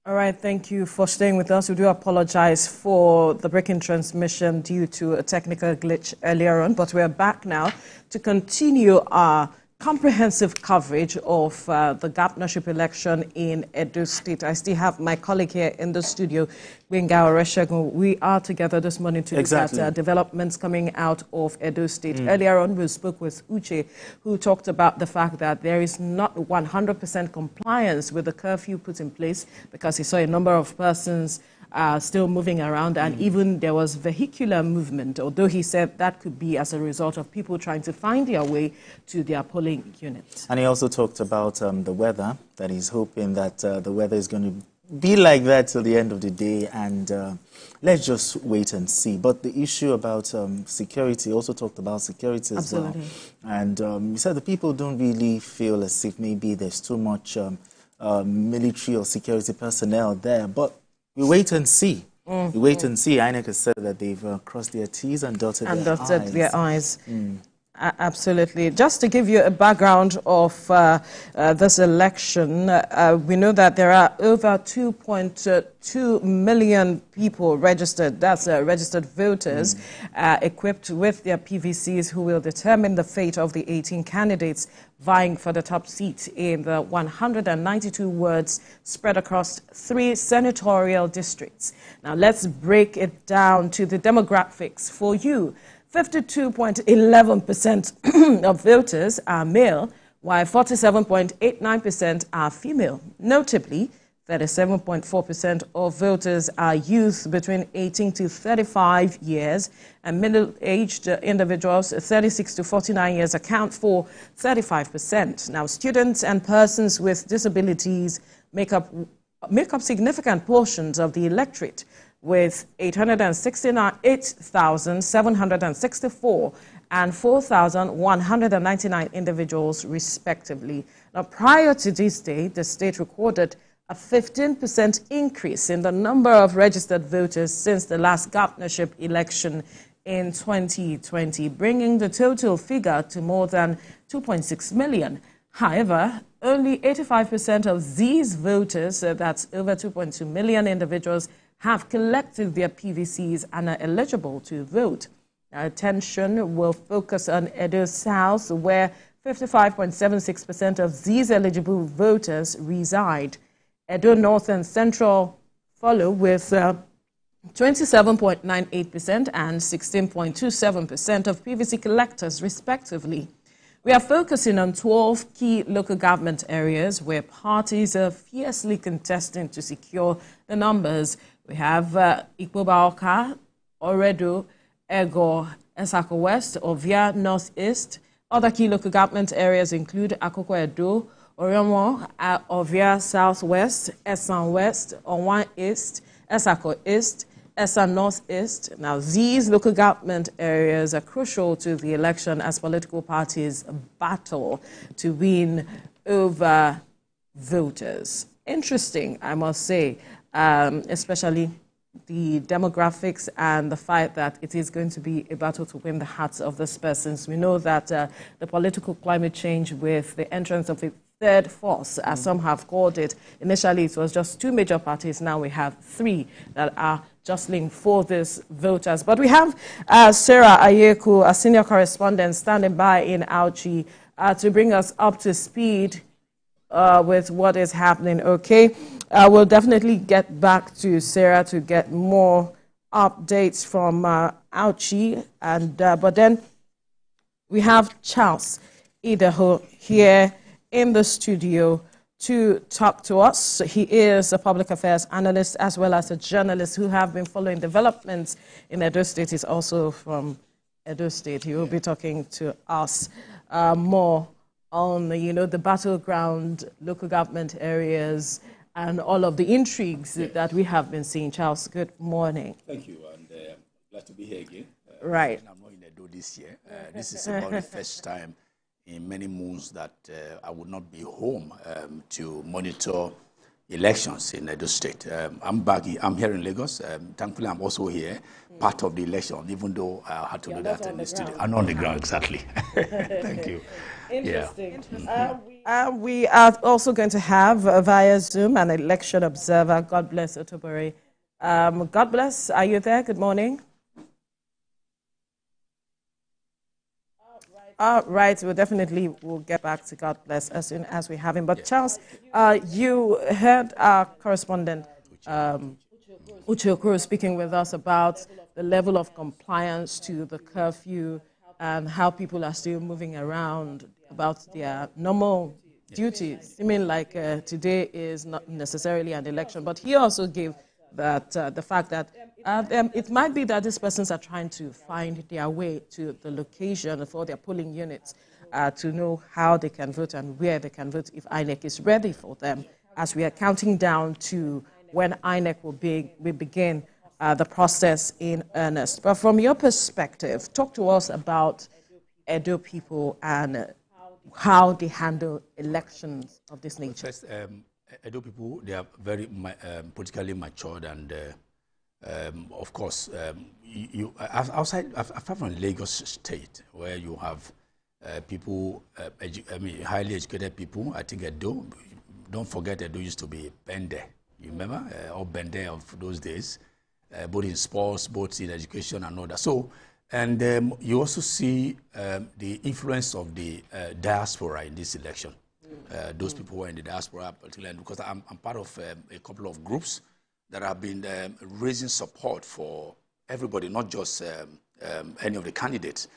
All right, thank you for staying with us. We do apologize for the breaking transmission due to a technical glitch earlier on, but we're back now to continue our comprehensive coverage of the governorship election in Edo State. I still have my colleague here in the studio, Gbenga Oreshegun. We are together this morning to look at developments coming out of Edo State. Earlier on, we spoke with Uche, who talked about the fact that there is not 100% compliance with the curfew put in place because he saw a number of persons still moving around, and even there was vehicular movement, although he said that could be as a result of people trying to find their way to their polling units. And he also talked about the weather, that he's hoping that the weather is going to be like that till the end of the day, and let's just wait and see. But the issue about security, also talked about security as well. And he said the people don't really feel as if maybe there's too much military or security personnel there, but we wait and see. We wait and see. INEC has said that they've crossed their T's and dotted their I's. Absolutely. Just to give you a background of this election, we know that there are over 2.2 million people registered, that's registered voters, equipped with their PVCs, who will determine the fate of the 18 candidates vying for the top seat in the 192 wards spread across 3 senatorial districts. Now let's break it down to the demographics for you. 52.11% of voters are male, while 47.89% are female. Notably, 37.4% of voters are youth between 18 to 35 years, and middle-aged individuals 36 to 49 years account for 35%. Now, students and persons with disabilities make up significant portions of the electorate, with 868,764 and 4,199 individuals, respectively. Now, prior to this day, the state recorded a 15% increase in the number of registered voters since the last governorship election in 2020, bringing the total figure to more than 2.6 million. However, only 85% of these voters, that's over 2.2 million individuals, have collected their PVCs and are eligible to vote. Our attention will focus on Edo South, where 55.76% of these eligible voters reside. Edo North and Central follow with 27.98% and 16.27% of PVC collectors, respectively. We are focusing on 12 key local government areas where parties are fiercely contesting to secure the numbers. We have Ikpoba-Awka, Oredo, Ego, Esako West, Ovia Northeast. Other key local government areas include Akoko Edo, Oriomo, Ovia Southwest, Esan West, Onwan East, Esako East, Esan Northeast. Now, these local government areas are crucial to the election as political parties battle to win over voters. Interesting, I must say. Especially the demographics and the fact that it is going to be a battle to win the hearts of these persons. We know that the political climate change with the entrance of a third force, as some have called it. Initially, it was just 2 major parties. Now we have 3 that are jostling for these voters. But we have Sarah Ayeku, a senior correspondent, standing by in Auchi to bring us up to speed with what is happening, okay? We'll definitely get back to Sarah to get more updates from Auchi, and but then we have Charles Ideho here in the studio to talk to us. He is a public affairs analyst as well as a journalist who have been following developments in Edo State. He's also from Edo State. He will be talking to us more on, the battleground, local government areas, and all of the intrigues that we have been seeing. Charles, good morning. Thank you, and glad to be here again. Right. I'm not in Edo this year. This is about the first time in many moons that I would not be home to monitor elections in Edo State. I'm here in Lagos. Thankfully, I'm also here, part of the election, even though I had to do that in the studio. I'm on the ground, exactly. Thank you. Interesting. We are also going to have via Zoom an election observer. God bless Otobore. God bless. Are you there? Good morning. All right, we'll get back to God bless as soon as we have him. But Charles, you heard our correspondent Uche speaking with us about the level of compliance to the curfew and how people are still moving around about their normal duties. I mean, like today is not necessarily an election, but he also gave that the fact that it might be that these persons are trying to find their way to the location for their polling units to know how they can vote and where they can vote if INEC is ready for them, as we are counting down to when INEC will begin the process in earnest. But from your perspective, talk to us about Edo people and how they handle elections of this nature. First, Edo people, they are very politically matured, and of course, apart from Lagos State, where you have people, highly educated people. I think Edo, don't forget Edo used to be Bende. You remember? Or Bende of those days, both in sports, both in education and all that. So, and you also see the influence of the diaspora in this election. Those people who are in the diaspora, particularly because I'm part of a couple of groups that have been raising support for everybody, not just any of the candidates,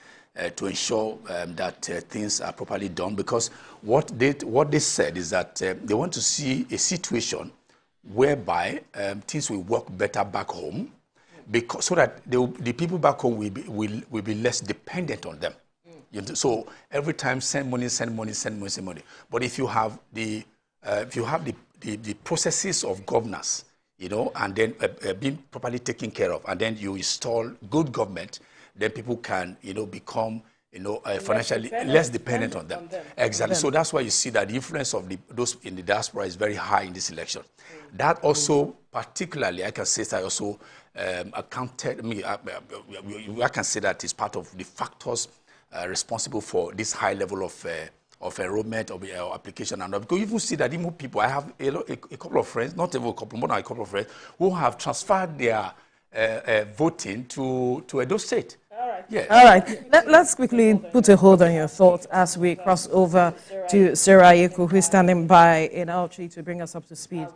to ensure that things are properly done. Because what they said is that they want to see a situation whereby things will work better back home, because so that the people back home will be less dependent on them. So every time send money. But if you have the processes of governance, and then being properly taken care of, and then you install good government, then people can become financially less dependent on them. Exactly. So that's why you see that the influence of those in the diaspora is very high in this election. That also, particularly, I can say that also accounted. I can say that is part of the factors responsible for this high level of enrollment of application and all. Because you see that even people, I have a couple of friends, not even a couple, more than a couple of friends, who have transferred their voting to Edo State. All right. Yeah. All right. Let's quickly put a hold on your thoughts as we cross over to Sarah Ayeko, who is standing by in Auchi to bring us up to speed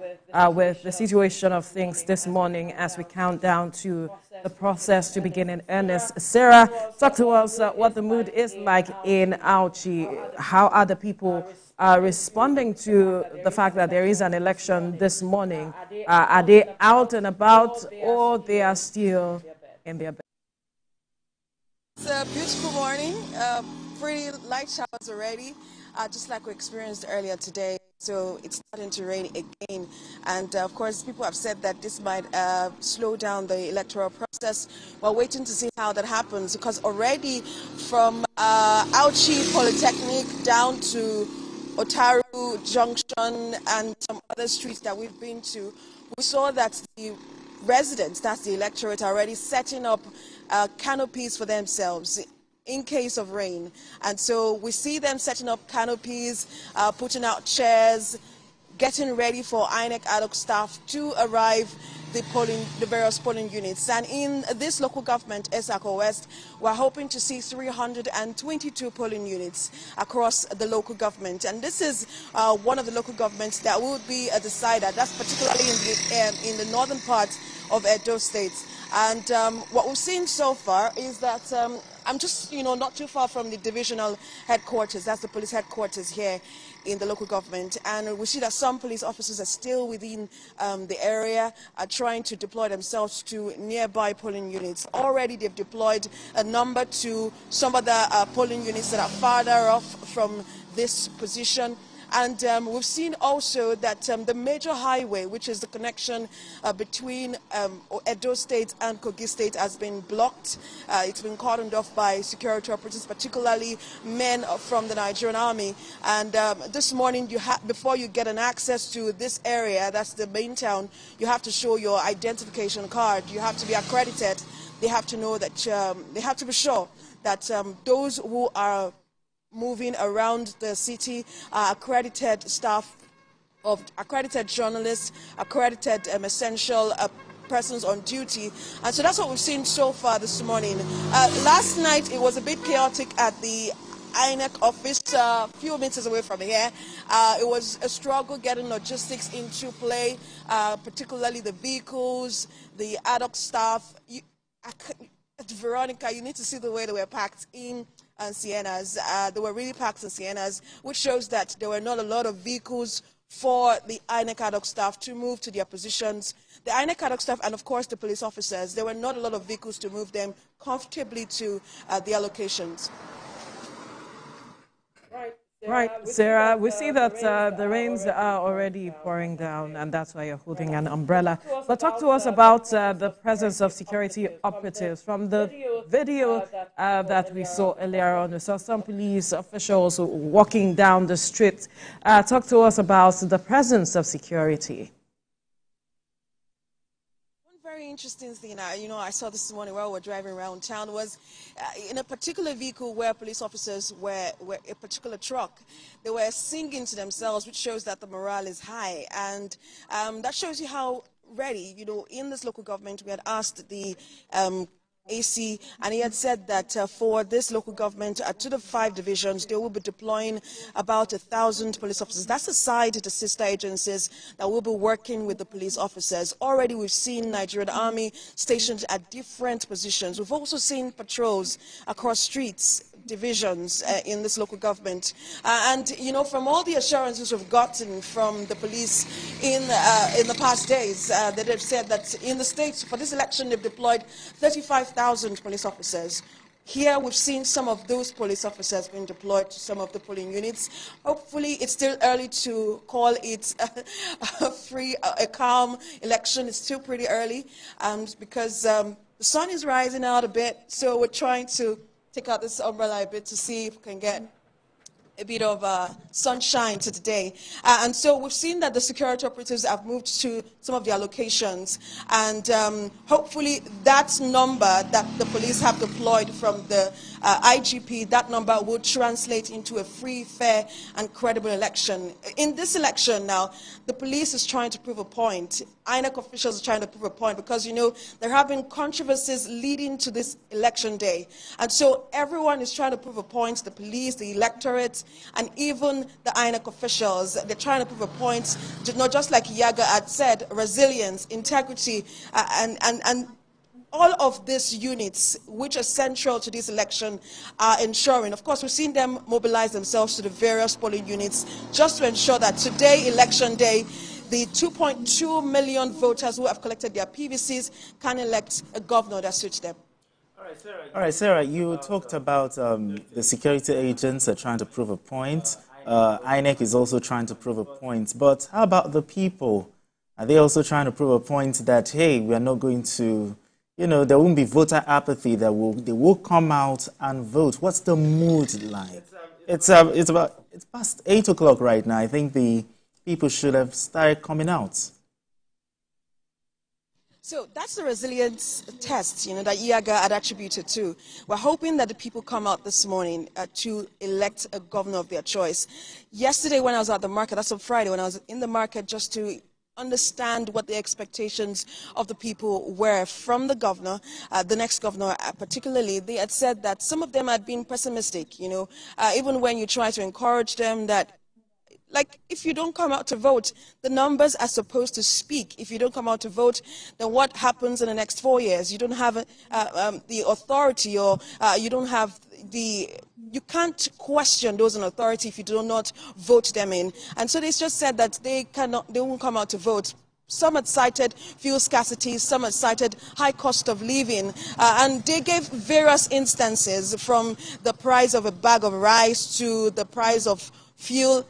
with the situation of things this morning as we count down to the process to begin in earnest. Sarah, talk to us what the mood is like in Auchi. How are the people responding to the fact that there is an election this morning? Are they out and about, or they are still in their bed? It's a beautiful morning, pretty light showers already, just like we experienced earlier today. So it's starting to rain again. And of course, people have said that this might slow down the electoral process. We're waiting to see how that happens, because already from Auchi Polytechnic down to Otaru Junction and some other streets that we've been to, we saw that the residents, that's the electorate, are already setting up canopies for themselves in case of rain. And so we see them setting up canopies, putting out chairs, getting ready for INEC ad hoc staff to arrive the various polling units. And in this local government, Esako West, we're hoping to see 322 polling units across the local government. And this is one of the local governments that will be a decider. That's particularly in the northern part of Edo State. And what we've seen so far is that I'm just, not too far from the divisional headquarters. That's the police headquarters here in the local government. And we see that some police officers are still within the area, are trying to deploy themselves to nearby polling units. Already they've deployed a number to some other polling units that are farther off from this position. And we've seen also that the major highway, which is the connection between Edo State and Kogi State, has been blocked. It's been cordoned off by security operatives, particularly men from the Nigerian Army. And this morning, before you get an access to this area, that's the main town, you have to show your identification card. You have to be accredited. They have to know that they have to be sure that those who are moving around the city, accredited staff of accredited journalists, accredited essential persons on duty. And so that's what we've seen so far this morning. Last night it was a bit chaotic at the INEC office, a few meters away from here. It was a struggle getting logistics into play, particularly the vehicles, the ad hoc staff. Veronica, you need to see the way they were packed in Siennas. They were really packed in Siennas, which shows that there were not a lot of vehicles for the INEC ad hoc staff to move to their positions. The INEC ad hoc staff and, of course, the police officers, there were not a lot of vehicles to move them comfortably to their locations. Right, Sarah, we see that the rains are already pouring down, and that's why you're holding an umbrella. But talk to us about the presence of security operatives. From the video that we saw earlier on, we saw some police officials walking down the street. Talk to us about the presence of security. Very interesting thing, I saw this morning while we were driving around town was in a particular vehicle where police officers were a particular truck. They were singing to themselves, which shows that the morale is high. And that shows you how ready, in this local government, we had asked the AC, and he had said that for this local government, to the 5 divisions, they will be deploying about 1,000 police officers. That's aside the sister agencies that will be working with the police officers. Already we've seen Nigerian Army stationed at different positions. We've also seen patrols across streets, divisions in this local government. And, from all the assurances we've gotten from the police in the past days, that they've said that in the states, for this election, they've deployed 35,000 police officers. Here, we've seen some of those police officers being deployed to some of the polling units. Hopefully, it's still early to call it a calm election. It's still pretty early because the sun is rising out a bit, so we're trying to take out this umbrella a bit to see if we can get a bit of sunshine to today. And so we've seen that the security operatives have moved to some of their locations. And hopefully that number that the police have deployed from the IGP, that number will translate into a free, fair, and credible election. In this election now, the police is trying to prove a point. INEC officials are trying to prove a point because, there have been controversies leading to this election day. And so everyone is trying to prove a point, the police, the electorate, and even the INEC officials. They're trying to prove a point, not just like Yaga had said, resilience, integrity, and all of these units, which are central to this election, are ensuring. Of course, we've seen them mobilize themselves to the various polling units just to ensure that today, election day, the 2.2 million voters who have collected their PVCs can elect a governor that suits them. All right, Sarah, you talked about the security agents are trying to prove a point. INEC is also trying to prove a point. But how about the people? Are they also trying to prove a point that, hey, we are not going to, there won't be voter apathy, they will come out and vote? What's the mood like? It's past 8 o'clock right now. I think the people should have started coming out. So that's the resilience test, that Iaga had attributed to. We're hoping that the people come out this morning to elect a governor of their choice. Yesterday when I was at the market, that's on Friday, when I was in the market just to understand what the expectations of the people were from the governor, the next governor particularly, they had said that some of them had been pessimistic, even when you try to encourage them that, like, if you don't come out to vote, the numbers are supposed to speak. If you don't come out to vote, then what happens in the next 4 years? You don't have the authority, or you don't have you can't question those in authority if you do not vote them in. And so they just said that they won't come out to vote. Some had cited fuel scarcity, some had cited high cost of living, and they gave various instances from the price of a bag of rice to the price of fuel.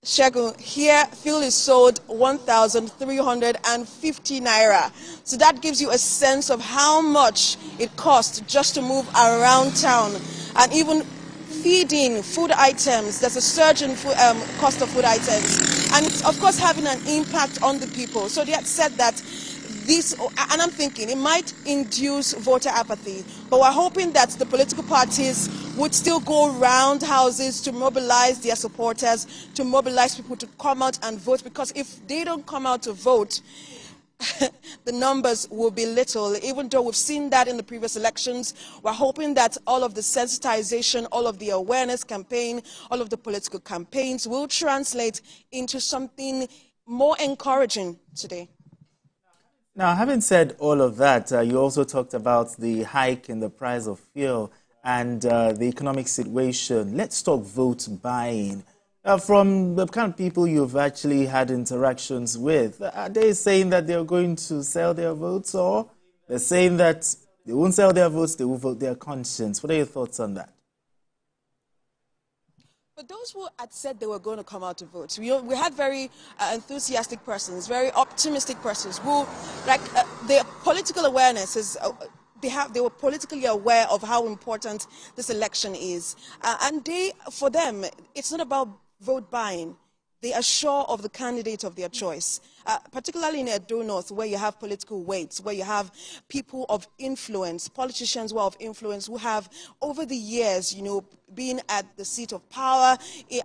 Shegun, here fuel is sold 1,350 naira. So that gives you a sense of how much it costs just to move around town. And even feeding food items, there's a surge in cost of food items. And it's, of course, having an impact on the people. So they had said that this, and I'm thinking it might induce voter apathy, but we're hoping that the political parties would still go around houses to mobilize their supporters, to mobilize people to come out and vote, because if they don't come out to vote, the numbers will be little. Even though we've seen that in the previous elections, we're hoping that all of the sensitization, all of the awareness campaign, all of the political campaigns will translate into something more encouraging today. Now, having said all of that, you also talked about the hike in the price of fuel and the economic situation. Let's talk vote buying. From the kind of people you've actually had interactions with, are they saying that they're going to sell their votes, or they're saying that they won't sell their votes, they will vote their conscience? What are your thoughts on that? But those who had said they were going to come out to vote, we had very enthusiastic persons, very optimistic persons who, like, their political awareness is. They were politically aware of how important this election is. And for them, it's not about vote buying. They are sure of the candidate of their choice, particularly in Edo North, where you have political weights, where you have people of influence, politicians who are of influence, who have, over the years, been at the seat of power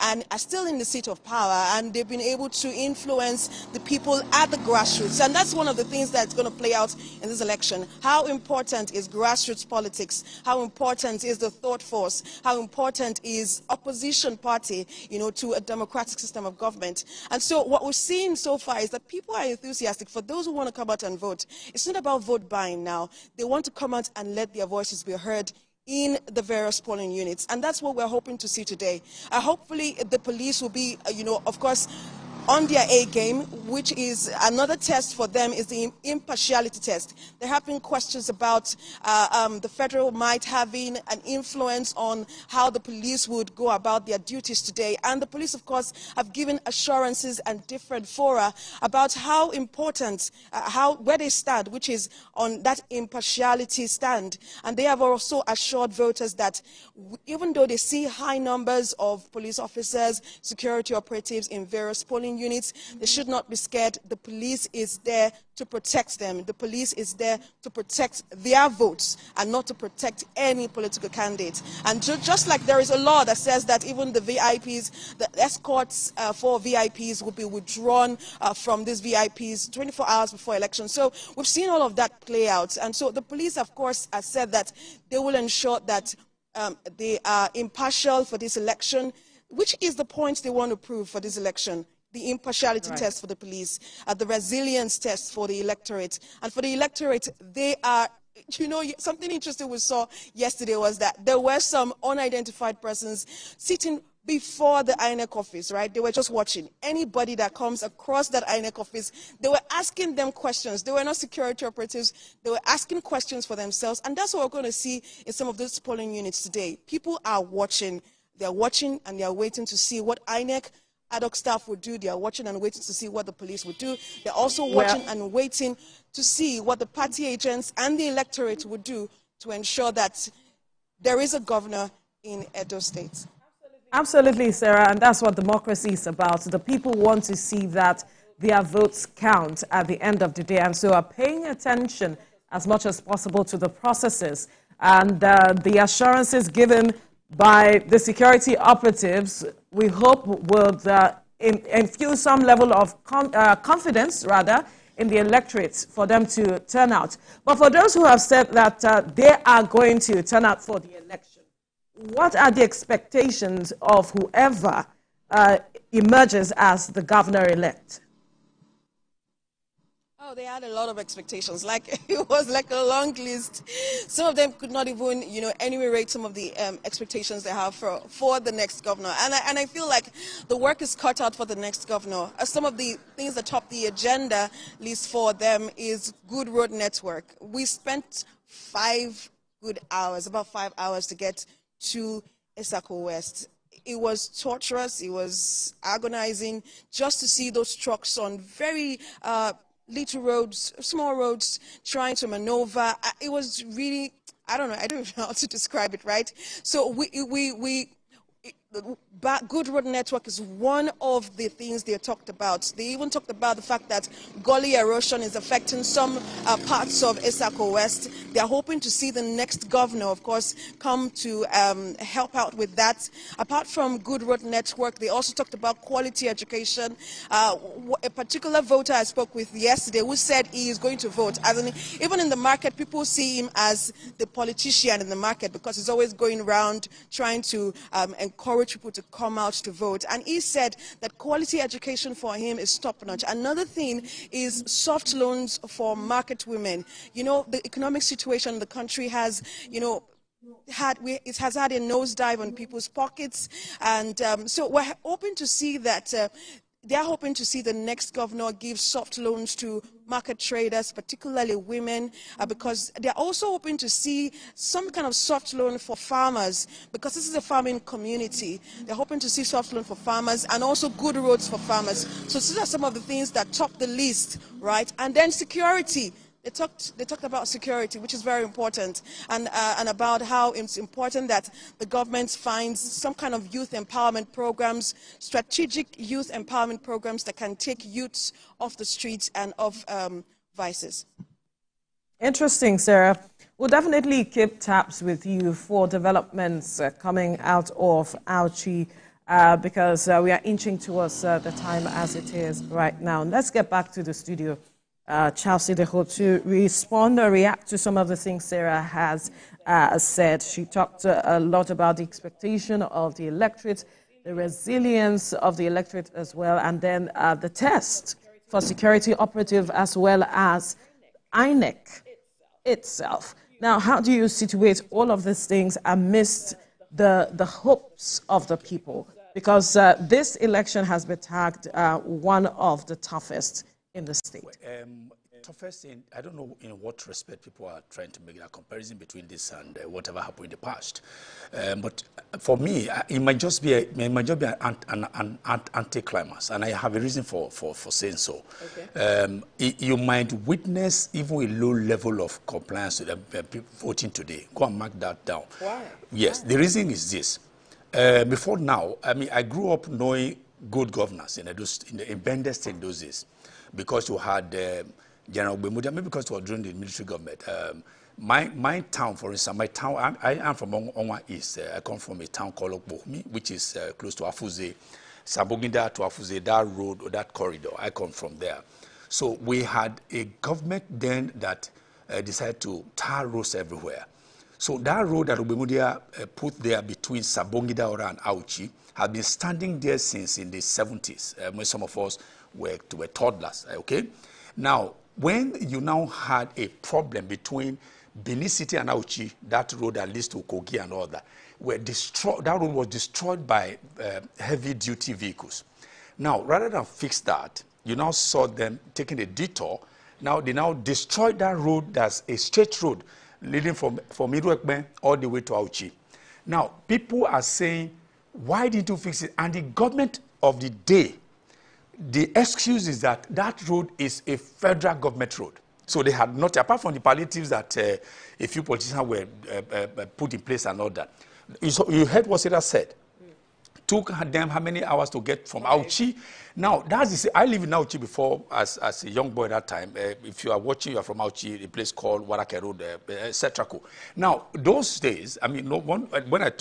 and are still in the seat of power, and they've been able to influence the people at the grassroots. And that's one of the things that's going to play out in this election. How important is grassroots politics? How important is the thought force? How important is opposition party, to a democratic system of government? And so what we're seeing so far is that people are enthusiastic. For those who want to come out and vote, it's not about vote buying now. They want to come out and let their voices be heard in the various polling units. And that's what we're hoping to see today. Hopefully the police will be, of course, on their A game, which is another test for them, is the impartiality test. There have been questions about the federal might having an influence on how the police would go about their duties today. And the police, of course, have given assurances and different fora about how important, where they stand, which is on that impartiality stand. And they have also assured voters that even though they see high numbers of police officers, security operatives in various polling units, they should not be scared. The police is there to protect them. The police is there to protect their votes and not to protect any political candidate. And just like there is a law that says that even the VIPs, the escorts for VIPs will be withdrawn from these VIPs 24 hours before election. So we've seen all of that play out. And so the police, of course, have said that they will ensure that they are impartial for this election, which is the point they want to prove for this election. The impartiality test for the police, the resilience test for the electorate. And for the electorate, they are, something interesting we saw yesterday was that there were some unidentified persons sitting before the INEC office, right? They were just watching. Anybody that comes across that INEC office, they were asking them questions. They were not security operatives. They were asking questions for themselves. And that's what we're going to see in some of those polling units today. People are watching. They're watching and they're waiting to see what INEC ad hoc staff would do. They are watching and waiting to see what the police would do. They're also watching and waiting to see what the party agents and the electorate would do to ensure that there is a governor in Edo State. Absolutely, Sarah, and that's what democracy is about. The people want to see that their votes count at the end of the day, and so are paying attention as much as possible to the processes. And the assurances given by the security operatives, we hope will infuse some level of confidence, rather, in the electorate for them to turn out. But for those who have said that they are going to turn out for the election, what are the expectations of whoever emerges as the governor-elect? Oh, they had a lot of expectations. It was like a long list. Some of them could not even, enumerate some of the expectations they have for the next governor. And I feel like the work is cut out for the next governor. Some of the things that top the agenda list for them is good road network. We spent 5 good hours, about 5 hours to get to Isako West. It was torturous. It was agonizing just to see those trucks on very little roads, small roads, trying to maneuver. It was really, I don't know how to describe it, right? So good road network is one of the things they talked about. They even talked about the fact that gully erosion is affecting some parts of Isako West. They are hoping to see the next governor, of course, come to help out with that. Apart from good road network, they also talked about quality education. A particular voter I spoke with yesterday who said he is going to vote. Even in the market, people see him as the politician in the market because he's always going around trying to encourage people to come out to vote. And he said that quality education for him is top-notch. Another thing is soft loans for market women. You know, the economic situation in the country has, you know, it has had a nosedive on people's pockets. And so we're hoping to see that they are hoping to see the next governor give soft loans to market traders, particularly women, because they're also hoping to see some kind of soft loan for farmers, because this is a farming community. They're hoping to see soft loan for farmers and also good roads for farmers. So these are some of the things that top the list, right? And then security. They talked about security, which is very important, and about how it's important that the government finds some kind of youth empowerment programs, strategic youth empowerment programs that can take youths off the streets and off vices. Interesting, Sarah. We'll definitely keep tabs with you for developments coming out of Auchi because we are inching towards the time as it is right now. Let's get back to the studio. Charles Ideho to respond or react to some of the things Sarah has said. She talked a lot about the expectation of the electorate, the resilience of the electorate as well, and then the test for security operative as well as INEC itself. Now, how do you situate all of these things amidst the hopes of the people? Because this election has been tagged one of the toughest in the state. Toughest in, I don't know in what respect people are trying to make a comparison between this and whatever happened in the past. But for me, it might just be an anticlimax, and I have a reason for saying so. Okay. You might witness even a low level of compliance to the voting today. Go and mark that down. Why? Yes, the reason is this. Before now, I mean, I grew up knowing good governance in Bender State in those days, because you had General Bemudia, maybe because it was during the military government. My town, for instance, I am from Onwa East. I come from a town called Okbohumi, which is close to Afuze. Sabogida to Afuze, that road or that corridor, I come from there. So we had a government then that decided to tar roads everywhere. So that road that Bemudia put there between Sabongida and Auchi had been standing there since in the 70s, when some of us were toddlers, okay? Now, when you now had a problem between Benin City and Auchi, that road that leads to Kogi and all that, that road was destroyed by heavy-duty vehicles. Now, rather than fix that, you now saw them taking a detour. Now, they now destroyed that road that's a straight road leading from Iruekbe all the way to Auchi. Now, people are saying, why didn't you fix it? And the government of the day, the excuse is that that road is a federal government road. So they had not, apart from the palliatives that a few politicians were put in place and all that. You heard what Sarah said. Took them how many hours to get from Auchi. Now, I lived in Auchi before as a young boy at that time. If you are watching, you are from Auchi, a place called Warake Road, Setrako. Now, those days, I mean, when I'm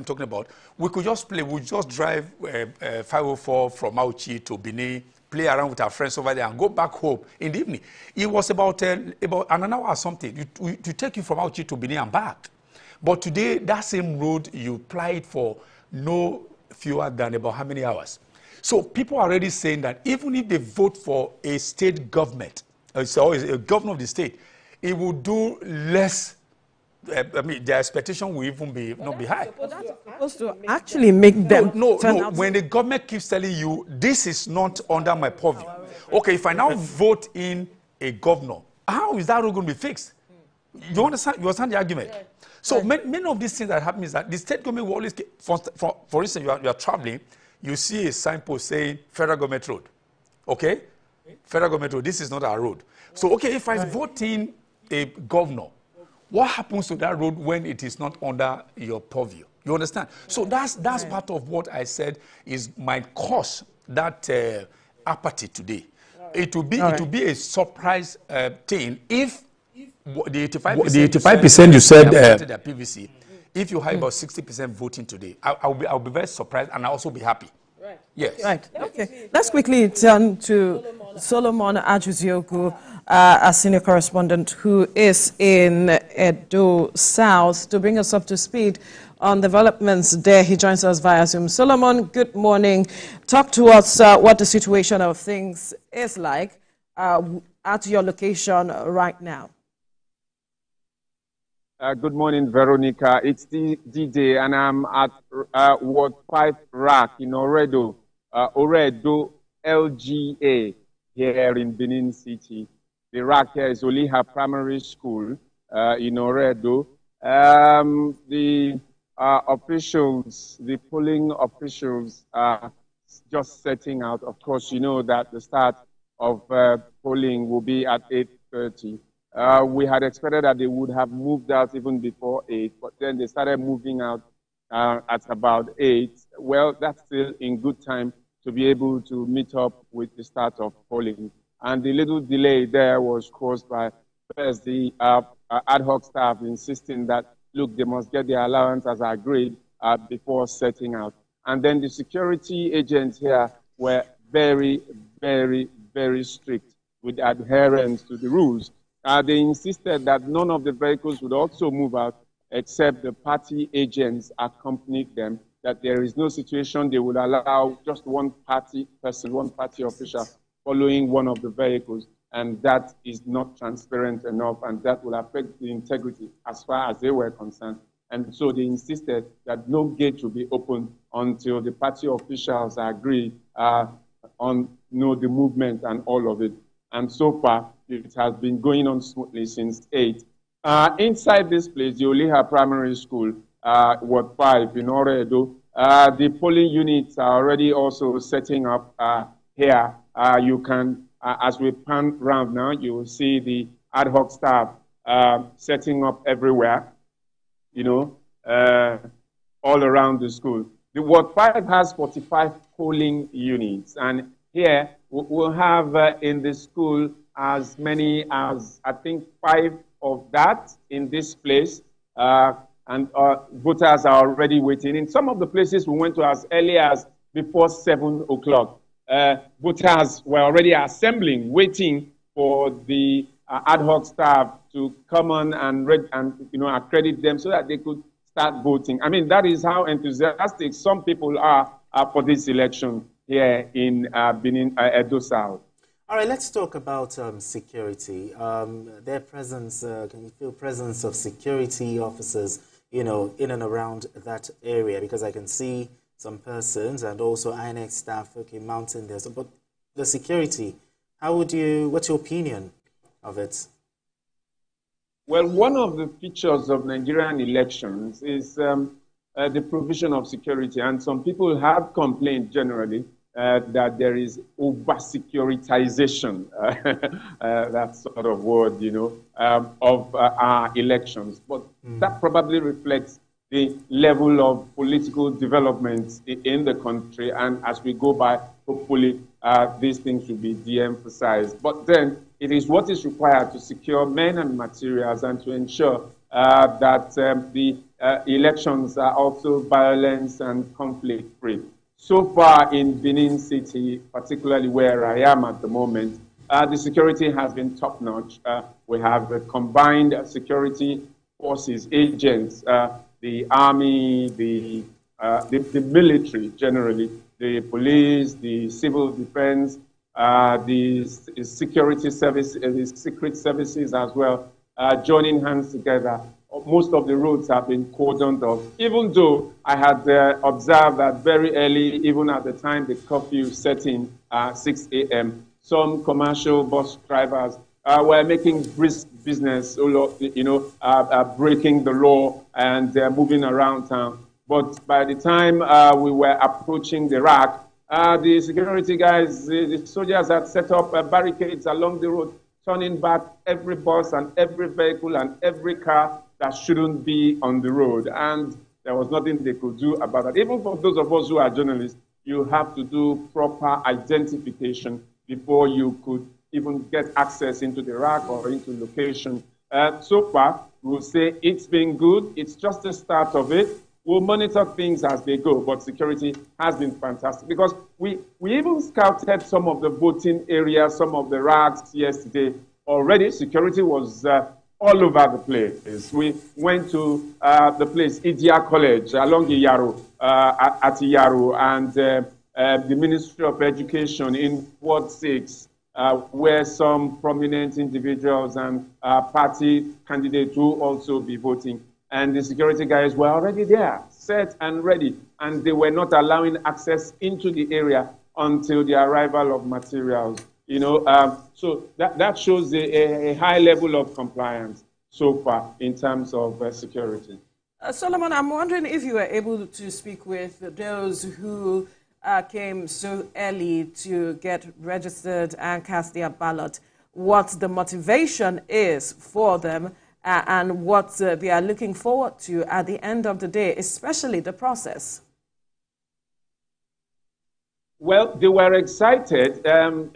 talking about, we could just play, we just drive 504 from Auchi to Benin, play around with our friends over there and go back home in the evening. It was about an hour or something to take you from Auchi to Benin and back. But today, that same road, you apply it for no fewer than about how many hours? So people are already saying that even if they vote for a state government, so a governor of the state, it will do less. I mean, their expectation will even not be high. That's supposed to actually make them no. When the government keeps telling you, this is not under my purview. Okay, if I now vote in a governor, how is that road going to be fixed? You understand the argument? Yeah. So many of these things that happen is that the state government will always, for instance, you are traveling, you see a signpost saying federal government road. Okay? Federal government road, this is not our road. So, okay, if I vote in a governor, what happens to that road when it is not under your purview? You understand? So that's part of what I said is might cause that apathy today. It will be a surprise thing if the 85% you said their PVC. If you have about 60% voting today, I'll be very surprised, and I'll also be happy. Right. Yes. Right. Okay. Let's quickly turn to Solomon Ajuzioku, a senior correspondent who is in Edo South, to bring us up to speed on developments there. He joins us via Zoom. Solomon, good morning. Talk to us what the situation of things is like at your location right now. Good morning, Veronica. It's DJ, and I'm at Ward 5 Rack in Oredo, LGA, here in Benin City. The Rack here is Oliha Primary School in Oredo. The officials, the polling officials are just setting out. Of course, you know that the start of polling will be at 8:30. We had expected that they would have moved out even before 8, but then they started moving out at about 8. Well, that's still in good time to be able to meet up with the start of polling. And the little delay there was caused by first the ad hoc staff insisting that, look, they must get their allowance as agreed before setting out. And then the security agents here were very, very, very strict with adherence to the rules. They insisted that none of the vehicles would also move out except the party agents accompanied them, that there is no situation they would allow just one party person, one party official following one of the vehicles, and that is not transparent enough, and that will affect the integrity as far as they were concerned. And so they insisted that no gate will be opened until the party officials agree on the movement and all of it. And so far, it has been going on smoothly since 8. Inside this place, the Oliha Primary School, Ward 5 in Oredo, the polling units are already also setting up here. You can, as we pan round now, you will see the ad hoc staff setting up everywhere, all around the school. The Ward 5 has 45 polling units, and here we'll have in the school as many as, I think, 5 of that in this place, and voters are already waiting. In some of the places we went to as early as before 7 o'clock. Voters were already assembling, waiting for the ad hoc staff to come on and accredit them so that they could start voting. I mean, that is how enthusiastic some people are for this election here in Benin, Edo South. All right, let's talk about security. Their presence, can you feel presence of security officers, in and around that area? Because I can see some persons and also INEC staff, mounting there. So, but the security, what's your opinion of it? Well, one of the features of Nigerian elections is the provision of security, and some people have complained generally that there is over-securitization, that sort of word, of our elections. But that probably reflects the level of political development in the country, and as we go by, hopefully these things will be de-emphasized. But then it is what is required to secure men and materials and to ensure that the elections are also violence and conflict-free. So far in Benin City, particularly where I am at the moment, the security has been top-notch. We have combined security forces, agents, the army, the military generally, the police, the civil defense, the security service, the secret services as well, joining hands together. Most of the roads have been cordoned off, even though I had observed that very early, even at the time the curfew set in 6 a.m., some commercial bus drivers were making brisk business, breaking the law and moving around town. But by the time we were approaching the rack, the security guys, the soldiers had set up barricades along the road, turning back every bus and every vehicle and every car that shouldn't be on the road. And There was nothing they could do about that. Even for those of us who are journalists, you have to do proper identification before you could even get access into the rack or into location. So far, we'll say it's been good. It's just the start of it. We'll monitor things as they go, but security has been fantastic because we even scouted some of the voting areas, some of the racks yesterday. Already, security was all over the place. We went to the place, Idia College, along Iyaro, at Iyaro, and the Ministry of Education in Ward 6, where some prominent individuals and party candidates will also be voting. And the security guys were already there, set and ready, and they were not allowing access into the area until the arrival of materials. You know, so that shows a high level of compliance so far in terms of security. Solomon, I'm wondering if you were able to speak with those who came so early to get registered and cast their ballot, what the motivation is for them, and what they are looking forward to at the end of the day, especially the process. Well, they were excited.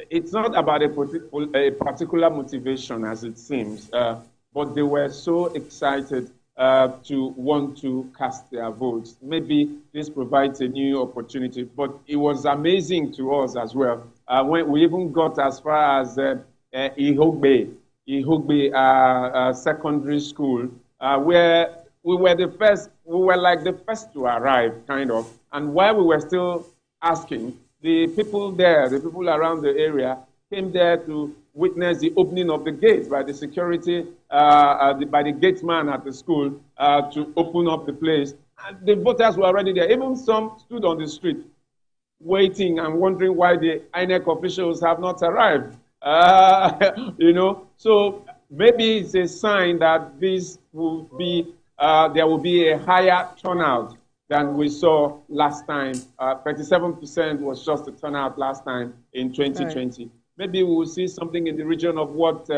It's not about a particular motivation, as it seems, but they were so excited to want to cast their votes. Maybe this provides a new opportunity, but it was amazing to us as well. When we even got as far as Ihogbe Secondary School, where we were like the first to arrive, kind of. And while we were still asking, the people there, the people around the area, came there to witness the opening of the gates by the security, by the gateman at the school to open up the place. And the voters were already there. Even some stood on the street waiting and wondering why the INEC officials have not arrived. You know, so maybe it's a sign that this will be, there will be a higher turnout than we saw last time. 37% was just the turnout last time in 2020. Right. Maybe we will see something in the region of what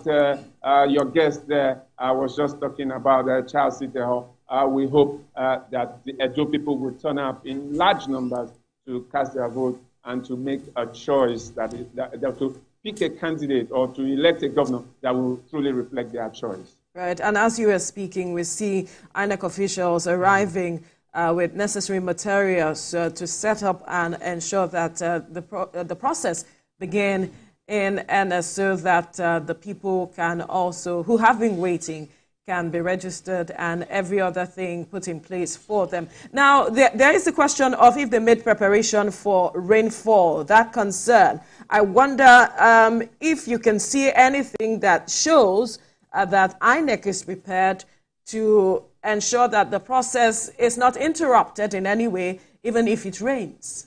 your guest there was just talking about, Charles Ideho. We hope that the Edo people will turn up in large numbers to cast their vote and to make a choice that to pick a candidate or to elect a governor that will truly reflect their choice. Right, and as you were speaking, we see INEC officials arriving with necessary materials to set up and ensure that the process begin in earnest so that the people can also, who have been waiting, can be registered and every other thing put in place for them. Now, there is the question of if they made preparation for rainfall, that concern. I wonder if you can see anything that shows that INEC is prepared to ensure that the process is not interrupted in any way, even if it rains.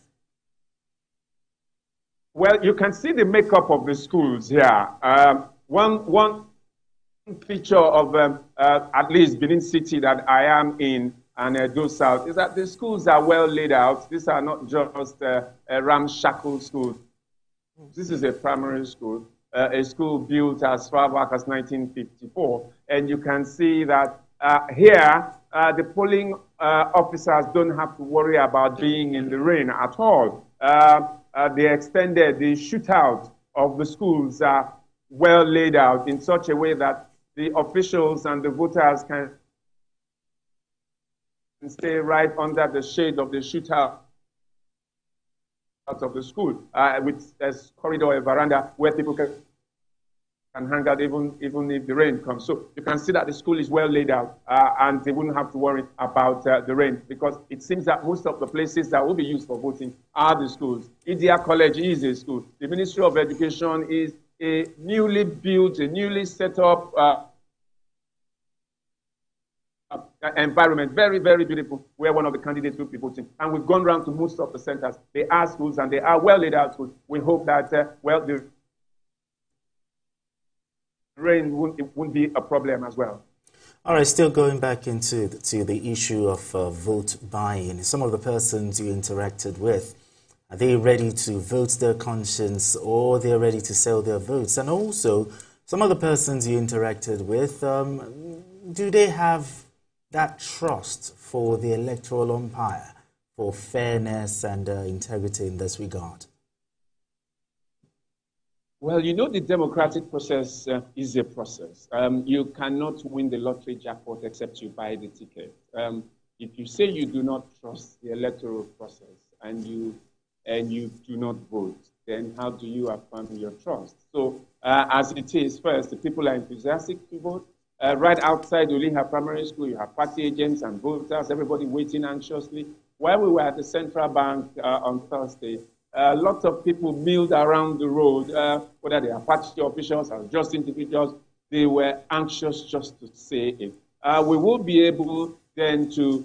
Well, you can see the makeup of the schools here. One feature of at least Benin City that I am in and Edo South is that the schools are well laid out. These are not just ramshackle schools. This is a primary school, a school built as far back as 1954. And you can see that here, the polling officers don't have to worry about being in the rain at all. They extended the shootout of the schools are well laid out in such a way that the officials and the voters can stay right under the shade of the shootout of the school, with a corridor, a veranda where people can hang out even if the rain comes. So you can see that the school is well laid out and they wouldn't have to worry about the rain, because it seems that most of the places that will be used for voting are the schools. Idia College is a school. The Ministry of Education is a newly built, a newly set up environment, very, very beautiful, where one of the candidates will be voting. And we've gone around to most of the centers. They are schools and they are well laid out schools. We hope that, the rain won't be a problem as well. All right, still going back into the issue of vote buying. Some of the persons you interacted with, are they ready to vote their conscience, or they're ready to sell their votes? And also, some of the persons you interacted with, do they have that trust for the electoral umpire for fairness and integrity in this regard? Well, you know, the democratic process is a process. You cannot win the lottery jackpot except you buy the ticket. If you say you do not trust the electoral process and you do not vote, then how do you affirm your trust? So as it is, first, the people are enthusiastic to vote. Right outside Ideho Primary School, you have party agents and voters, everybody waiting anxiously. While we were at the Central Bank on Thursday, lots of people milled around the road, whether they are party officials or just individuals. They were anxious just to say it. We will be able then to,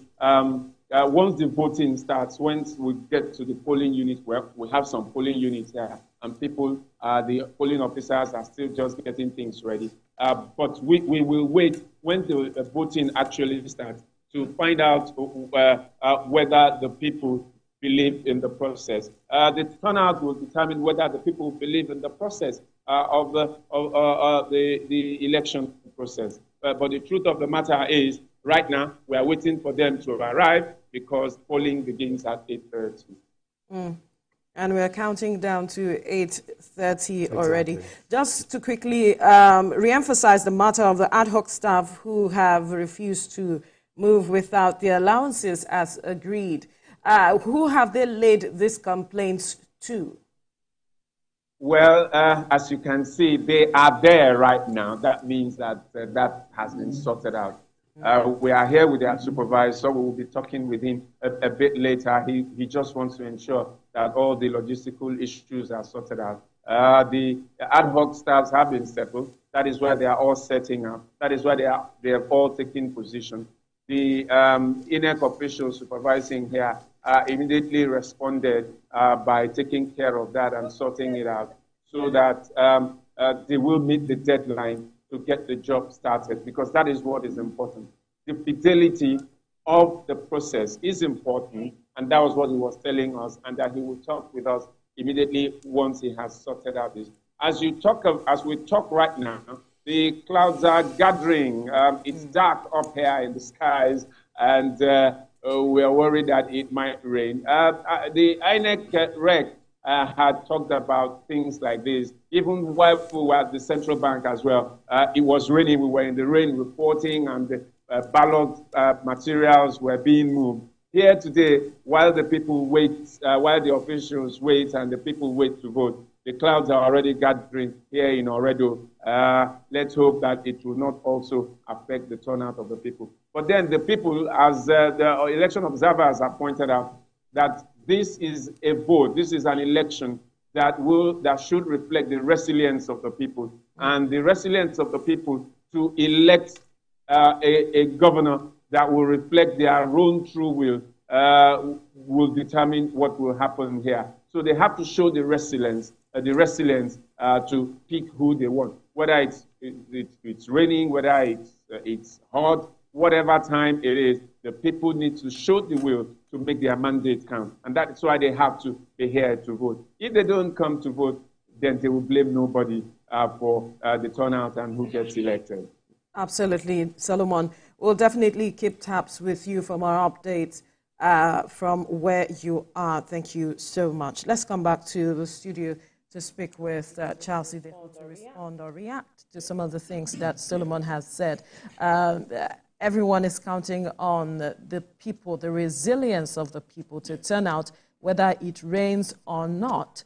once the voting starts, once we get to the polling unit, where we have some polling units there, and people, the polling officers are still just getting things ready. But we will wait when the voting actually starts to find out whether the people believe in the process. The turnout will determine whether the people believe in the process of the election process. But the truth of the matter is, right now, we are waiting for them to arrive because polling begins at 8:30. And we're counting down to 8:30 already. Just to quickly re-emphasize the matter of the ad hoc staff who have refused to move without their allowances as agreed. Who have they laid these complaints to? Well, as you can see, they are there right now. That means that that has been sorted out. We are here with our supervisor. We will be talking with him a bit later. He just wants to ensure that all the logistical issues are sorted out. The ad hoc staffs have been settled. That is where they are all setting up. That is where they have all taken position. The INEC officials supervising here immediately responded by taking care of that and sorting it out so that they will meet the deadline to get the job started, because that is what is important. The fidelity of the process is important, and that was what he was telling us, and that he will talk with us immediately once he has sorted out this. As we talk right now, the clouds are gathering. It's dark up here in the skies, and we are worried that it might rain. The INEC rec had talked about things like this, even while we were at the central bank as well. It was raining, we were in the rain reporting, and the ballot materials were being moved. Here today, while the people wait, while the officials wait and the people wait to vote, the clouds are already gathering here in Oredo. Let's hope that it will not also affect the turnout of the people. But then the people, as the election observers have pointed out, that this is a vote, this is an election that should reflect the resilience of the people, and the resilience of the people to elect a governor that will reflect their own true will determine what will happen here. So they have to show the resilience to pick who they want, whether it's raining, whether it's hot, whatever time it is. The people need to show the will to make their mandate count, and that's why they have to be here to vote. If they don't come to vote, then they will blame nobody for the turnout and who gets elected. Absolutely, Solomon. We'll definitely keep tabs with you from our updates from where you are. Thank you so much. Let's come back to the studio to speak with Charles Ideho to respond or react to some of the things that Solomon has said. Everyone is counting on the people, the resilience of the people to turn out, whether it rains or not,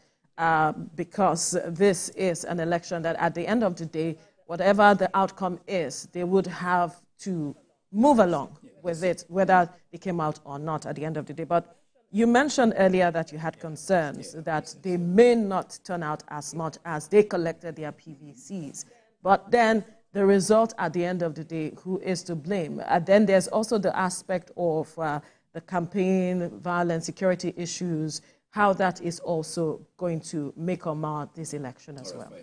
because this is an election that at the end of the day, whatever the outcome is, they would have to move along with it, whether they came out or not at the end of the day. But you mentioned earlier that you had concerns that they may not turn out as much as they collected their PVCs. But then the result at the end of the day, who is to blame? And then there's also the aspect of the campaign, violence, security issues, how that is also going to make or mar this election as well.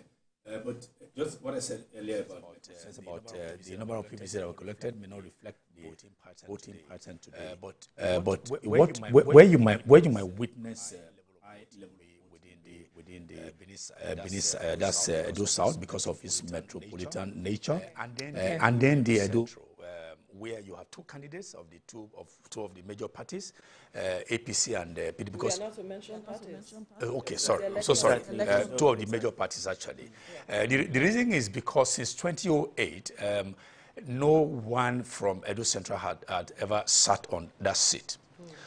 But just what I said earlier about the number of PVCs that were collected may not reflect the voting pattern today. But where you might witness within the Benin, that's Edo South, because of its metropolitan nature, and then the Edo, where you have two candidates of two of the major parties, APC and PDP. Because we are not to mention parties. Okay, sorry. I'm so sorry. Two of the major parties, actually. The reason is because since 2008, no one from Edo Central had ever sat on that seat.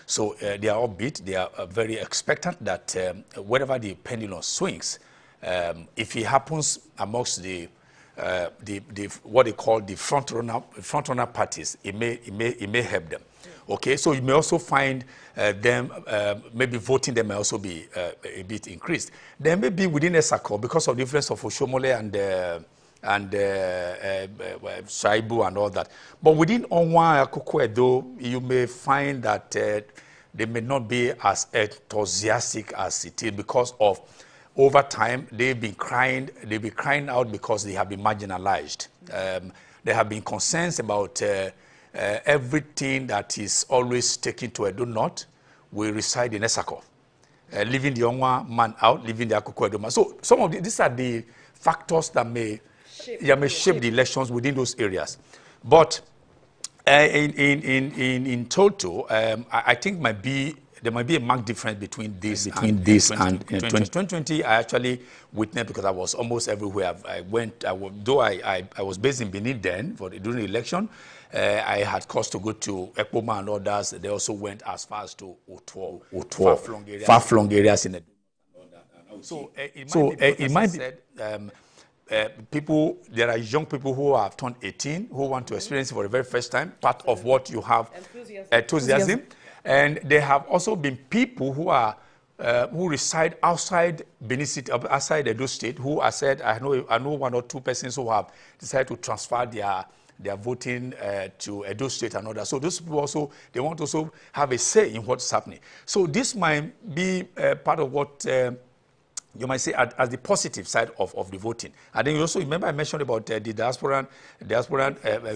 So they are upbeat. They are very expectant that wherever the pendulum swings, if it happens amongst the what they call the front runner parties, it may help them. Okay, so you may also find them maybe voting them may also be a bit increased. There may be within a circle because of the influence of Oshomole and Shaibu and all that. But within Onwa Akoko Edo, you may find that they may not be as enthusiastic as it is because of over time they've been crying out because they have been marginalized. There have been concerns about everything that is always taken to Edo North will reside in Esako. Leaving the Onwa man out, leaving the Akoko Edo man. So some of these are the factors that may shape the elections within those areas. But in total, I think there might be a marked difference between this and 2020. I actually witnessed because I was almost everywhere. Though I was based in Benin then during the election. I had cause to go to Ekpoma and others. They also went as far as to Otuo, far-flung areas in the. So it might be people. There are young people who have turned 18 who want to experience it for the very first time. Part of what you have enthusiasm. And there have also been people who are who reside outside Benin City, outside Edo State, who have said, I know one or two persons who have decided to transfer their voting to Edo State and others. So those people also, they want to also have a say in what's happening. So this might be part of what you might say as the positive side of the voting. And then you also remember I mentioned about the diaspora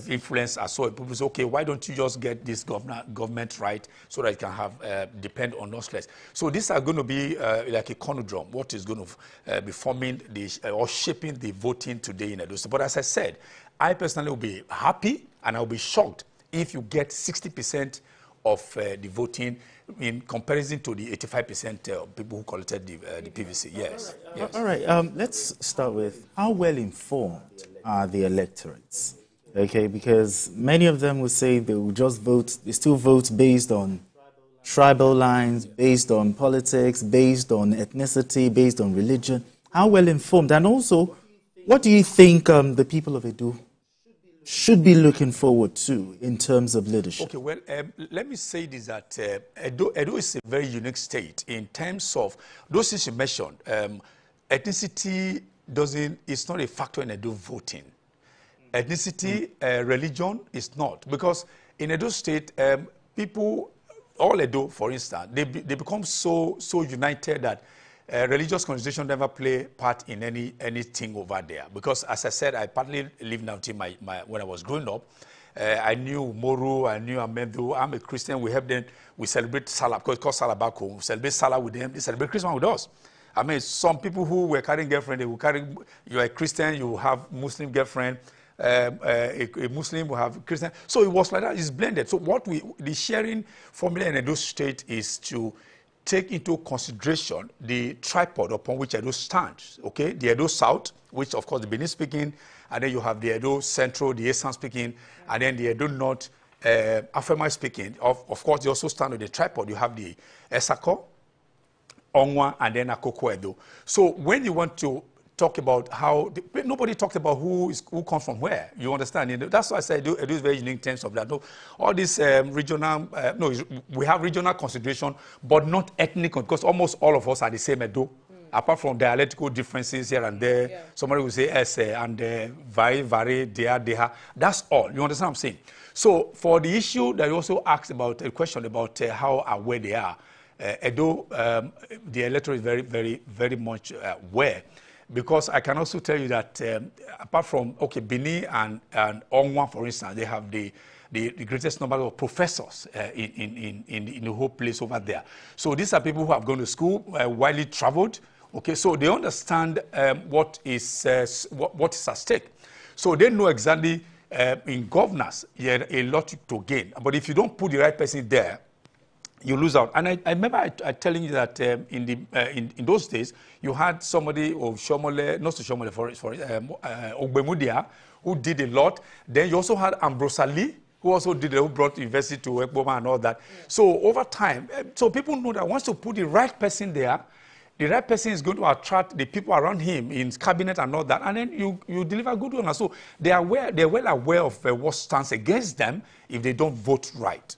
influence as well. People say, okay, why don't you just get this government right so that it can have depend on us less? So these are going to be like a conundrum. What is going to be forming or shaping the voting today in Edo State? But as I said, I personally will be happy and I'll be shocked if you get 60% of the voting in comparison to the 85% people who collected the PVC. Yes. All right. Let's start with how well informed are the electorates? Okay, because many of them will say they will just vote. They still vote based on tribal lines, based on politics, based on ethnicity, based on religion. How well informed? And also, what do you think the people of Edo should be looking forward to in terms of leadership? Okay, well, let me say this, that Edo is a very unique state in terms of those things you mentioned. Ethnicity is not a factor in Edo voting. Ethnicity, religion is not. Because in Edo State, people, all Edo, for instance, they become so united that religious consideration never play part in anything over there. Because as I said, I partly lived now till when I was growing up. I knew Moru, I knew Amedu. I'm a Christian. We help them. We celebrate Salah because it's called Salah back home. We celebrate Salah with them. They celebrate Christmas with us. I mean, some people who were carrying girlfriend, they will carry. You are a Christian, you have Muslim girlfriend. A Muslim will have Christian. So it was like that. It's blended. So the sharing formula in Edo State is to take into consideration the tripod upon which Edo stands, okay? The Edo South, which of course the Benin speaking, and then you have the Edo Central, the Esan speaking, and then the Edo North, Afema speaking. Of course, they also stand on the tripod. You have the Esako, Onwa, and then Akoko Edo. So when you want to talk about how, nobody talked about who comes from where, you understand? That's why I said Edo is very unique in terms of that. No, all this regional, we have regional consideration, but not ethnic, because almost all of us are the same Edo, apart from dialectical differences here and there. Yeah. Somebody will say Ese and Vari, Dea, Deha. That's all. You understand what I'm saying? So for the issue that you also asked about, a question about how aware they are, Edo, the electorate is very, very, very much aware. Because I can also tell you that apart from, Bini and Onwa, for instance, they have the greatest number of professors in the whole place over there. So these are people who have gone to school, widely traveled, okay? So they understand what is at stake. So they know exactly in governance, you have a lot to gain. But if you don't put the right person there, you lose out. And I remember I telling you that in those days, you had somebody of Shomole, not Shomole, Ogbemudia, who did a lot. Then you also had Ambrose Ali, who also who brought university to Ekboma and all that. So over time, so people know that once you put the right person there, the right person is going to attract the people around him in cabinet and all that, and then you deliver good ones. So they're well aware of what stands against them if they don't vote right.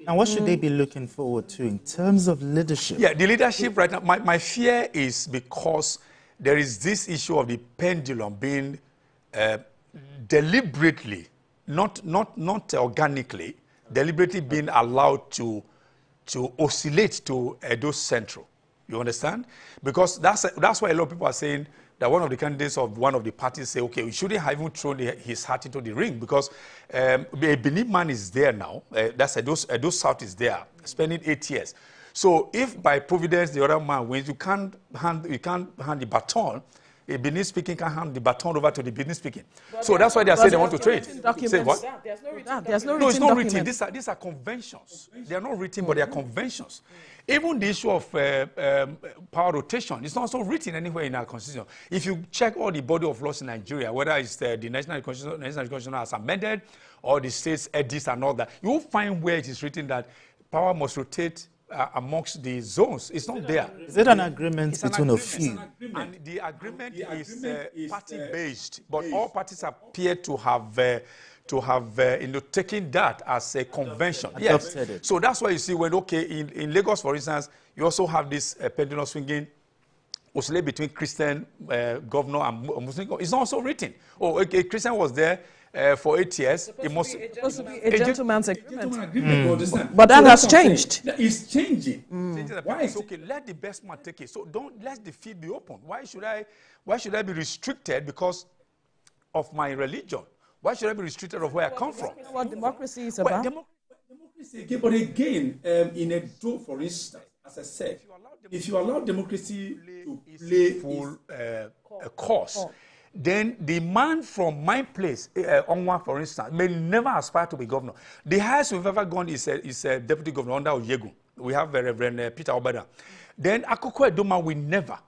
Now, what should they be looking forward to in terms of leadership? Yeah, the leadership right now, my fear is because there is this issue of the pendulum being deliberately, not organically, deliberately being allowed to oscillate to Edo Central. You understand? Because that's why a lot of people are saying that one of the candidates of one of the parties say, okay, we shouldn't have even thrown his hat into the ring because a Benin man is there now. That's Edo South is there, spending 8 years. So if by providence the other man wins, you can't hand the baton. A Benin speaking can hand the baton over to the Benin speaking. So that's why they are saying they want to trade. Say what? There's no written document. No, it's not written. These are conventions. They are not written, but they are conventions. Even the issue of power rotation is not also written anywhere in our constitution. If you check all the body of laws in Nigeria, whether it's the National Constitution as amended or the states' edicts and all that, you will find where it is written that power must rotate amongst the zones. It's not there. Is it an agreement between a few? And the agreement is party-based, but all parties appear to have taken that as a convention. Yes. So that's why you see when, in Lagos, for instance, you also have this pendulum swinging oscillate between Christian governor and Muslim governor. It's not also written. Oh, a Christian was there for 8 years. It must be a gentleman's agreement. But that has changed. It's changing. Why is okay? Let the best man take it. So don't let the field be open. Why should I be restricted because of my religion? Why should I be restricted of where I come from? What democracy is about? Democracy again, but again, in a do, for instance, as I said, if you allow democracy to play full course, then the man from my place, Onwa, for instance, may never aspire to be governor. The highest we've ever gone is a deputy governor under Oyegu. We have Reverend Peter Obada. Then Akoko Edoma will never.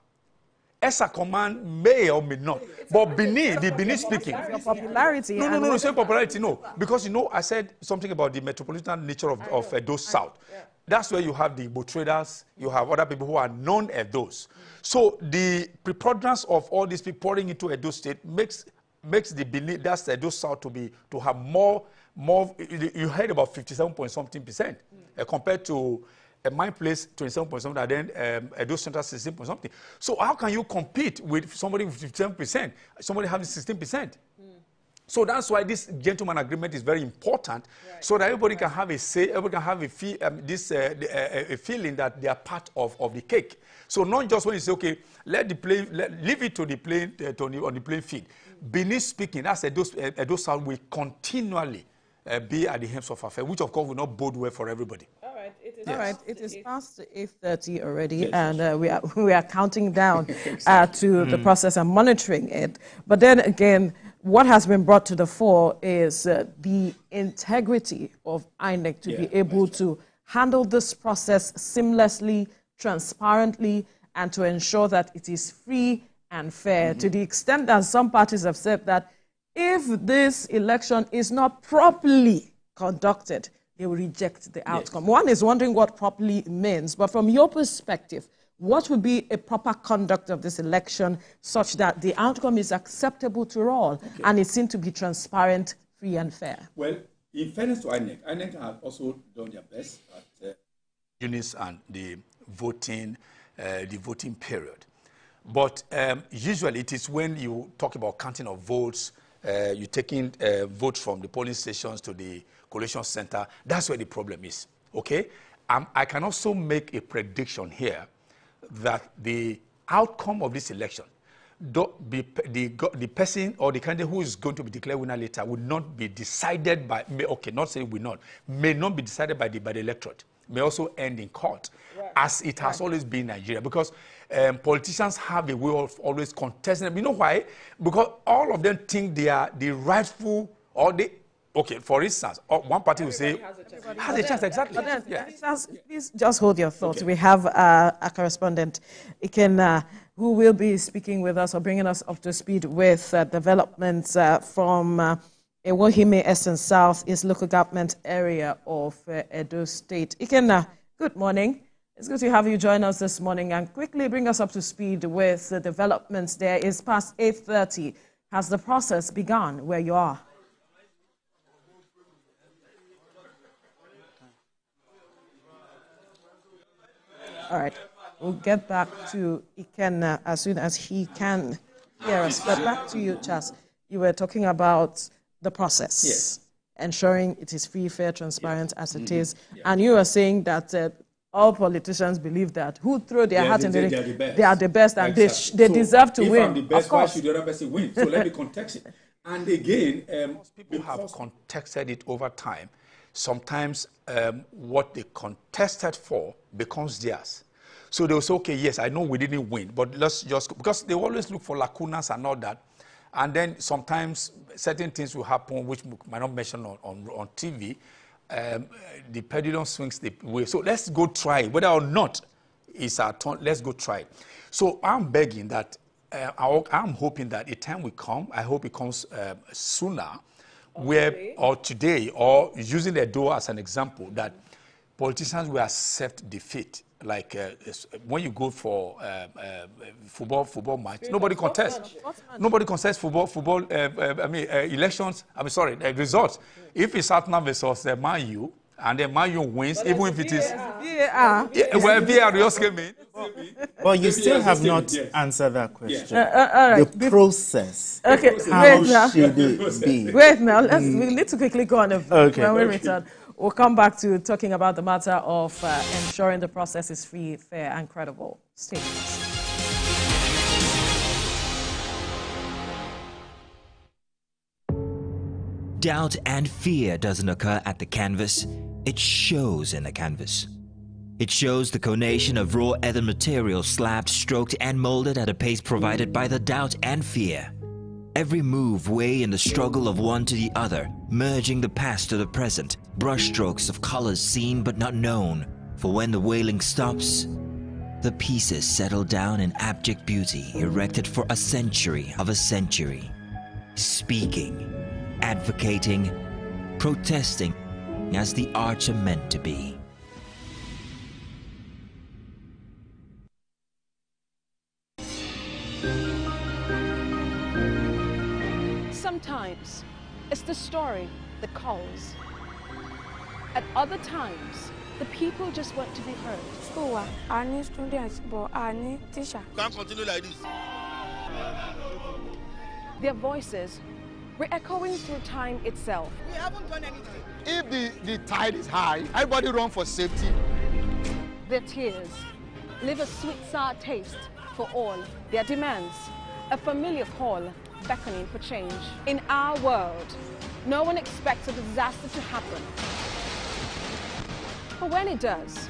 ESA command may or may not. But Benin, the Benin speaking. Your popularity. No, it's not popularity, no. Because, I said something about the metropolitan nature of Edo South. Yeah. That's where you have the Igbo traders, you have other people who are known as those. So the preponderance of all these people pouring into Edo State makes the Benin, that's Edo South to have more, you heard about 57.something% compared to my place 27.something, and then Edo Central 16.something. So how can you compete with somebody with 57%, somebody having 16%? So that's why this gentleman agreement is very important, so that everybody can have a say, everybody can have a feeling that they are part of the cake. So not just when you say, okay, leave it to the plane on the playing field. Benin speaking, that's Edo South will continually be at the helms of affairs, which of course will not bode well for everybody. All right, it is past 8:30 already, and we are counting down to the process and monitoring it. But then again, what has been brought to the fore is the integrity of INEC to be able to handle this process seamlessly, transparently, and to ensure that it is free and fair, to the extent that some parties have said that if this election is not properly conducted, they will reject the outcome. One is wondering what properly means, but from your perspective, what would be a proper conduct of this election such that the outcome is acceptable to all and it seems to be transparent, free and fair? Well, in fairness to INEC have also done their best at units and the voting period. But usually it is when you talk about counting of votes, you're taking votes from the polling stations to the collation center. That's where the problem is, okay? I can also make a prediction here that the outcome of this election, the person or the candidate who is going to be declared winner later will not be decided by, not saying will not, may not be decided by the electorate, may also end in court, as it has always been in Nigeria, because politicians have a way of always contesting them. You know why? Because all of them think they are the rightful Or they, okay, for instance, one party will say, has a chance, exactly. But then, Yes. please just hold your thought. Okay. We have a correspondent, Iken, who will be speaking with us or bringing us up to speed with developments from Ewohime Eastern South East local government area of Edo State. Iken, good morning. It's good to have you join us this morning and quickly bring us up to speed with the developments there. It's past 8:30. Has the process begun where you are? All right. We'll get back to Iken as soon as he can hear us. But back to you, Chas. You were talking about the process. Yes. Ensuring it is free, fair, transparent as it is. And you were saying that all politicians believe that who throw their hat in the ring, they are the best and Exactly. they So deserve to if win. I'm the best, of course. why should the other person win? So let me context it. And again, People have contested it over time. Sometimes what they contested for becomes theirs. So they'll say, okay, yes, I know we didn't win, but let's just, because they always look for lacunas and all that. And then sometimes certain things will happen which we might not mention on TV. The pendulum swings the way. So let's go try it. Whether or not it's our turn, let's go try it. So I'm begging that, I'm hoping that a time will come, I hope it comes sooner, or today, or using the Edo as an example, that politicians will accept defeat. Like when you go for football match, nobody contests. Nobody contests football. Elections. Results. If it's Tottenham versus Man U, and then Man U wins, even if it is VAR. VAR just came in. But you still have not answered that question. All right. The process. Okay, How wait now. should it be? Wait now. We need to quickly go on. When we return, we'll come back to talking about the matter of ensuring the process is free, fair, and credible. Stay with us. Doubt and fear doesn't occur at the canvas, it shows in the canvas. It shows the conation of raw earthen material slabbed, stroked, and molded at a pace provided by the doubt and fear. Every move way in the struggle of one to the other, merging the past to the present, brushstrokes of colors seen but not known. For when the wailing stops, the pieces settle down in abject beauty, erected for a century of a century. Speaking, advocating, protesting as the arts are meant to be. Sometimes it's the story that calls. At other times, the people just want to be heard. School, I need students, but I need teacher. Can't continue like this. Their voices re-echoing through time itself. We haven't done anything. If the tide is high, everybody run for safety. Their tears leave a sweet sour taste for all their demands. A familiar call beckoning for change. In our world, no one expects a disaster to happen. But when it does,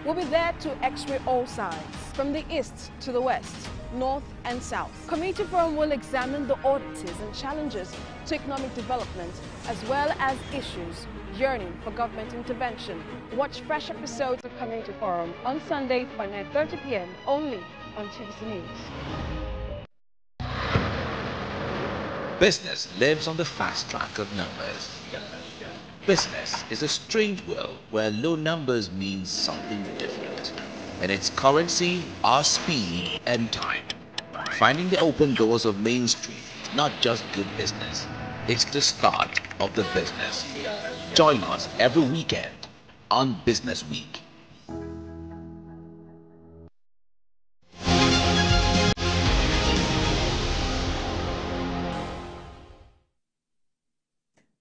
we'll be there to x-ray all sides, from the east to the west, north and south. Committee Forum will examine the oddities and challenges to economic development, as well as issues yearning for government intervention. Watch fresh episodes of Committee Forum on Sunday by 9:30 p.m. only on TVC News. Business lives on the fast track of numbers. Business is a strange world where low numbers means something different. And its currency are speed and time. Finding the open doors of Main Street is not just good business, it's the start of the business. Join us every weekend on Business Week.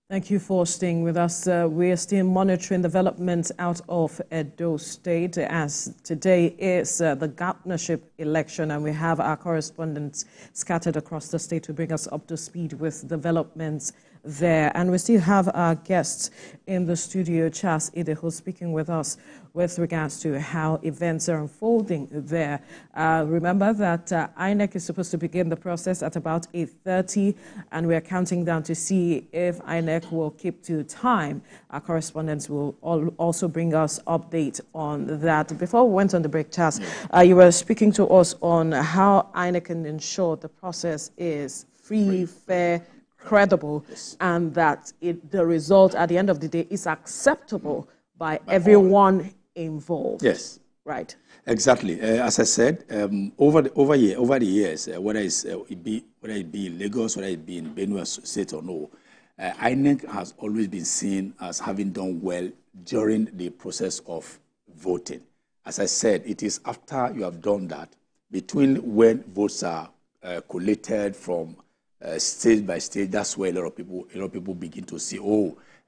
Thank you for staying with us. We are still monitoring developments out of Edo State, as today is the governorship election, and we have our correspondents scattered across the state to bring us up to speed with developments there. And we still have our guests in the studio, Charles Ideho, speaking with us with regards to how events are unfolding there. Remember that INEC is supposed to begin the process at about 8:30, and we are counting down to see if INEC will keep to time. Our correspondents will also bring us update on that. Before we went on the break, Charles, you were speaking to us on how INEC can ensure the process is free, fair, credible, and that the result at the end of the day is acceptable by everyone involved. Yes. Right. Exactly. As I said, over the years, whether it be in Lagos, whether it be in Benue State or no, INEC has always been seen as having done well during the process of voting. As I said, it is after you have done that, between when votes are collated from stage by stage, that's where a lot of people begin to see,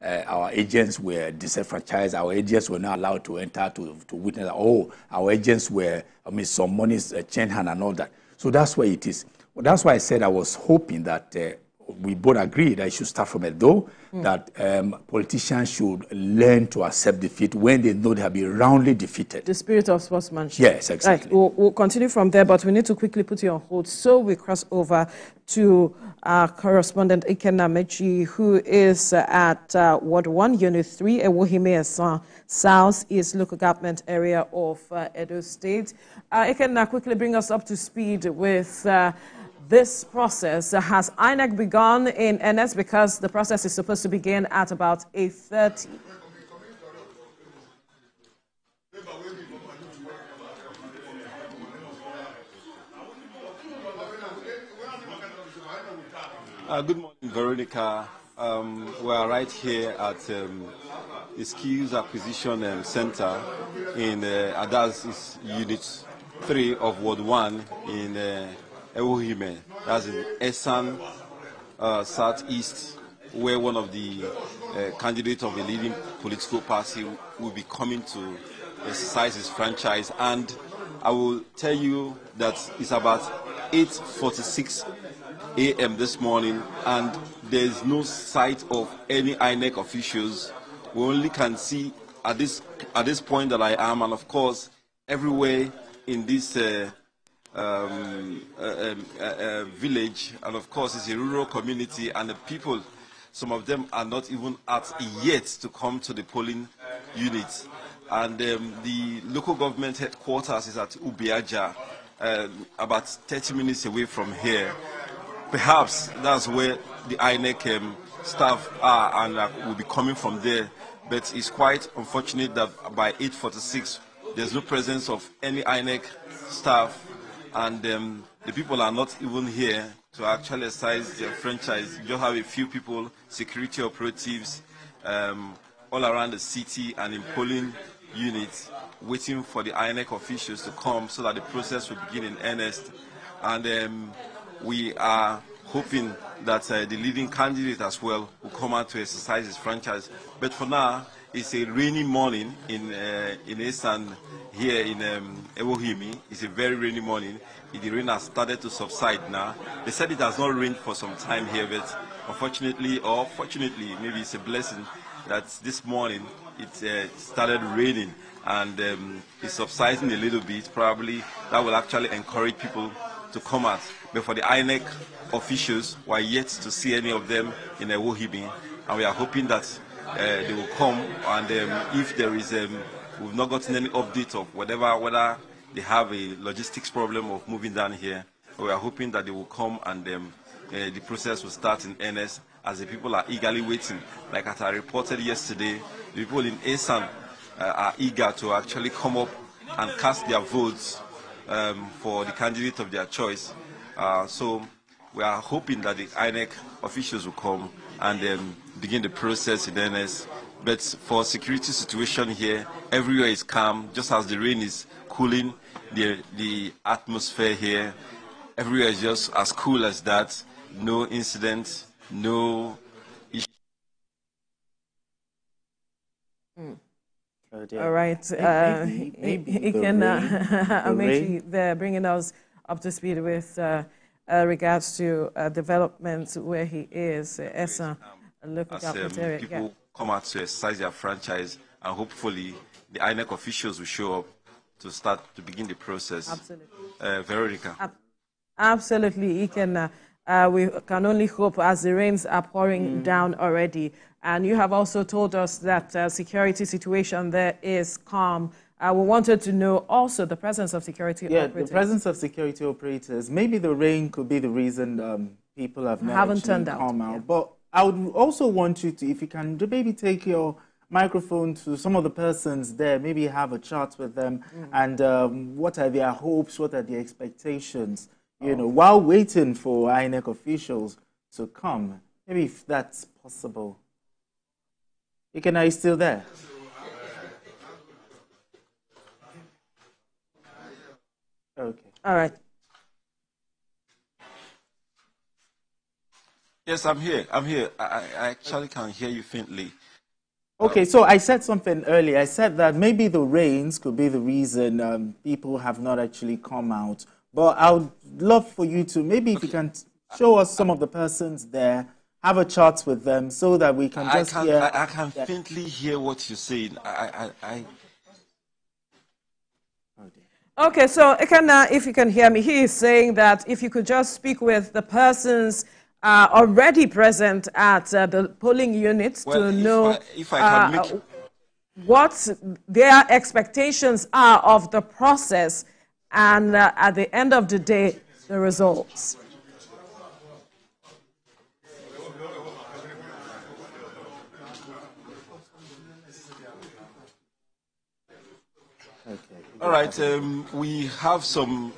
our agents were disenfranchised, our agents were not allowed to enter to witness, our agents were, some monies changed hand and all that. So that's where it is. Well, that's why I said I was hoping that we both agreed that it should start from Edo, that politicians should learn to accept defeat when they know they have been roundly defeated. The spirit of sportsmanship. Yes, exactly. Right. We'll continue from there, but we need to quickly put you on hold. So we cross over to our correspondent Ikenna Mechi, who is at Ward 1, Unit 3, Ewohime South East Local Government Area of Edo State. Ikenna, quickly bring us up to speed with this process. Has INEC begun in earnest, because the process is supposed to begin at about 8:30? Good morning, Veronica. We are right here at the Skills Acquisition Center in Adaz Unit 3 of Ward 1 in Ewohime. That's in Esan Southeast, where one of the candidates of a leading political party will be coming to exercise his franchise. And I will tell you that it's about 8:46 a.m. this morning, and there's no sight of any INEC officials. We only can see at this point that I am, and of course, everywhere in this village, and of course it's a rural community, and the people, some of them are not even yet to come to the polling unit. And the local government headquarters is at Ubiaja, about 30 minutes away from here. Perhaps that's where the INEC staff are, and will be coming from there. But it's quite unfortunate that by 8:46 there's no presence of any INEC staff, and the people are not even here to actually exercise their franchise. You just have a few people, security operatives, all around the city and in polling units, waiting for the INEC officials to come so that the process will begin in earnest. And we are hoping that the leading candidate as well will come out to exercise his franchise. But for now, it's a rainy morning in Esan here in Ewohime. It's a very rainy morning. The rain has started to subside now. They said it has not rained for some time here, but unfortunately, or fortunately, maybe it's a blessing that this morning it started raining, and it's subsiding a little bit. Probably that will actually encourage people to come out. But for the INEC officials, we are yet to see any of them in Ewohime, and we are hoping that they will come. And if there is, we've not gotten any update of whether they have a logistics problem of moving down here. We are hoping that they will come, and the process will start in earnest, as the people are eagerly waiting. Like as I reported yesterday, the people in Esan are eager to actually come up and cast their votes for the candidate of their choice. So we are hoping that the INEC officials will come and begin the process in earnest. But for security situation here, everywhere is calm, just as the rain is cooling the atmosphere here. Everywhere is just as cool as that. No incidents, no issue. All right. They're bringing us up to speed with regards to developments where he is, Esa. as people come out to exercise their franchise, and hopefully the INEC officials will show up to begin the process. Absolutely. Veronica. Absolutely, we can only hope as the rains are pouring down already. And you have also told us that security situation there is calm. We wanted to know also the presence of security operators. The presence of security operators. Maybe the rain could be the reason people haven't turned out. But I would also want you to, if you can, maybe take your microphone to some of the persons there, maybe have a chat with them, and what are their hopes, what are their expectations, while waiting for INEC officials to come. Maybe if that's possible. Are you still there? Okay. All right. Yes, I'm here. I actually can hear you faintly. Okay, so I said something earlier. I said that maybe the rains could be the reason people have not actually come out. But I would love for you to, maybe if you can show us some of the persons there, have a chat with them so that we can hear. I can faintly hear what you're saying. Okay, so if you can hear me, he is saying that if you could just speak with the persons already present at the polling units to know if I can what their expectations are of the process and at the end of the day, the results. All right, we have some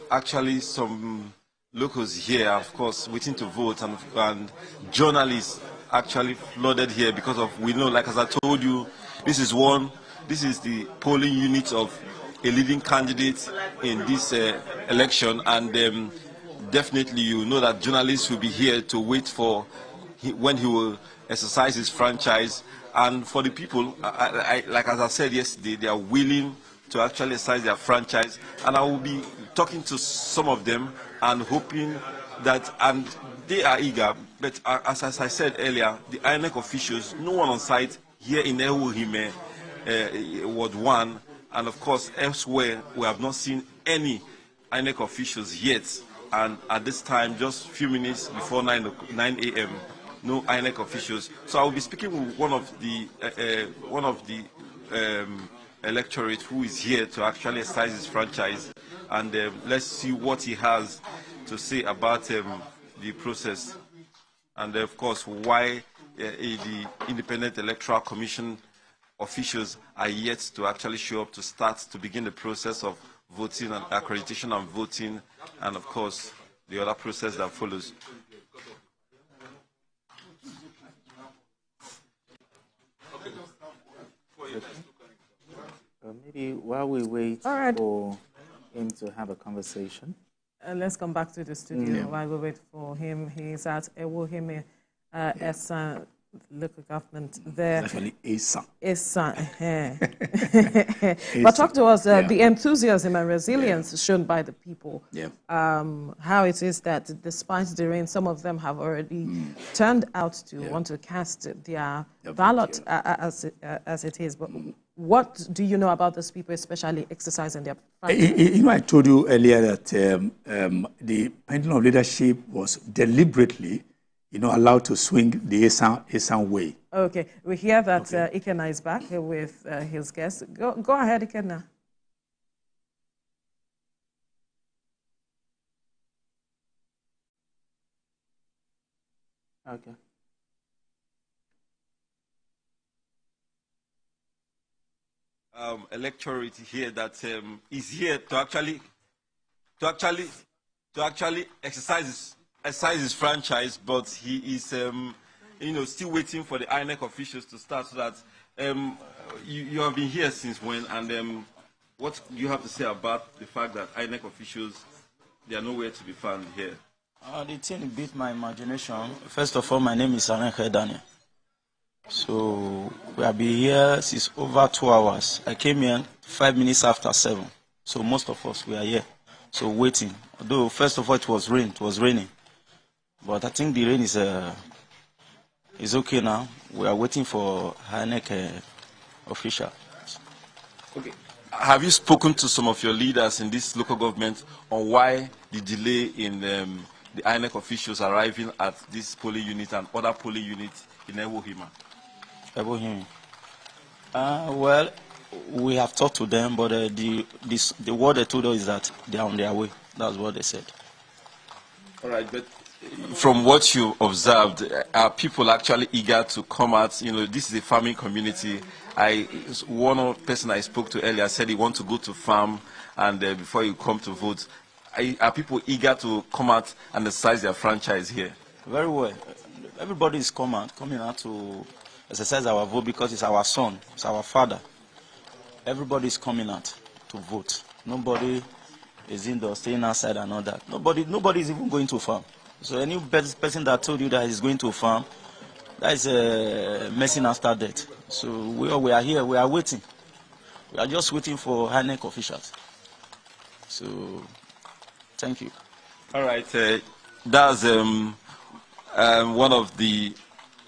locals here, of course, waiting to vote, and journalists actually flooded here because of, we know, like as I told you, this is the polling unit of a leading candidate in this election, and definitely you know that journalists will be here to wait for when he will exercise his franchise. And for the people, like as I said yesterday, they are willing to actually exercise their franchise, and I will be talking to some of them and hoping that, and they are eager, but as I said earlier, the INEC officials, no one on site here in Ehuhime, Ward 1, and of course elsewhere, we have not seen any INEC officials yet, and at this time, just a few minutes before 9 a.m., no INEC officials. So I will be speaking with one of the electorate who is here to actually exercise his franchise, and let's see what he has to say about the process, and of course why the Independent Electoral Commission officials are yet to actually show up to begin the process of voting and accreditation and voting, and of course the other process that follows. Maybe while we wait for him to have a conversation. Let's come back to the studio while we wait for him. He's at Ewohime Esan local government there. Actually, Esan. But talk to us, the enthusiasm and resilience shown by the people. How it is that despite the rain, some of them have already turned out to want to cast their ballot as it is. But what do you know about those people, especially exercising their franchise? I told you earlier that the pendulum of leadership was deliberately, allowed to swing the Esan way. Okay, we hear that Ikenna is back with his guest. Go ahead, Ikenna. Okay. Electorate here that is here to actually exercise his franchise, but he is still waiting for the INEC officials to start, so that you have been here since when, and what do you have to say about the fact that INEC officials, they are nowhere to be found here? The thing beat my imagination. First of all, my name is Arenke Daniel. So we have been here since over 2 hours. I came here 5 minutes after 7. So most of us we are here. So waiting. Although first of all it was raining. But I think the rain is it's okay now. We are waiting for INEC official. Okay. Have you spoken to some of your leaders in this local government on why the delay in the INEC officials arriving at this polling unit and other polling units in Ewohima? Ewohima. Well, we have talked to them, but the word they told us is that they are on their way. That's what they said. All right, but from what you observed, are people actually eager to come out? You know, this is a farming community. One person I spoke to earlier said he wants to go to farm and before you come to vote. Are people eager to come out and exercise their franchise here? Very well. Everybody is coming out to exercise our vote because it's our son, it's our father. Everybody is coming out to vote. Nobody is indoors, staying outside and all that. Nobody is even going to farm. So any person that told you that he's going to farm, that is messing after death. So we are here, we are waiting. We are just waiting for INEC officials. So, thank you. All right, that's one of the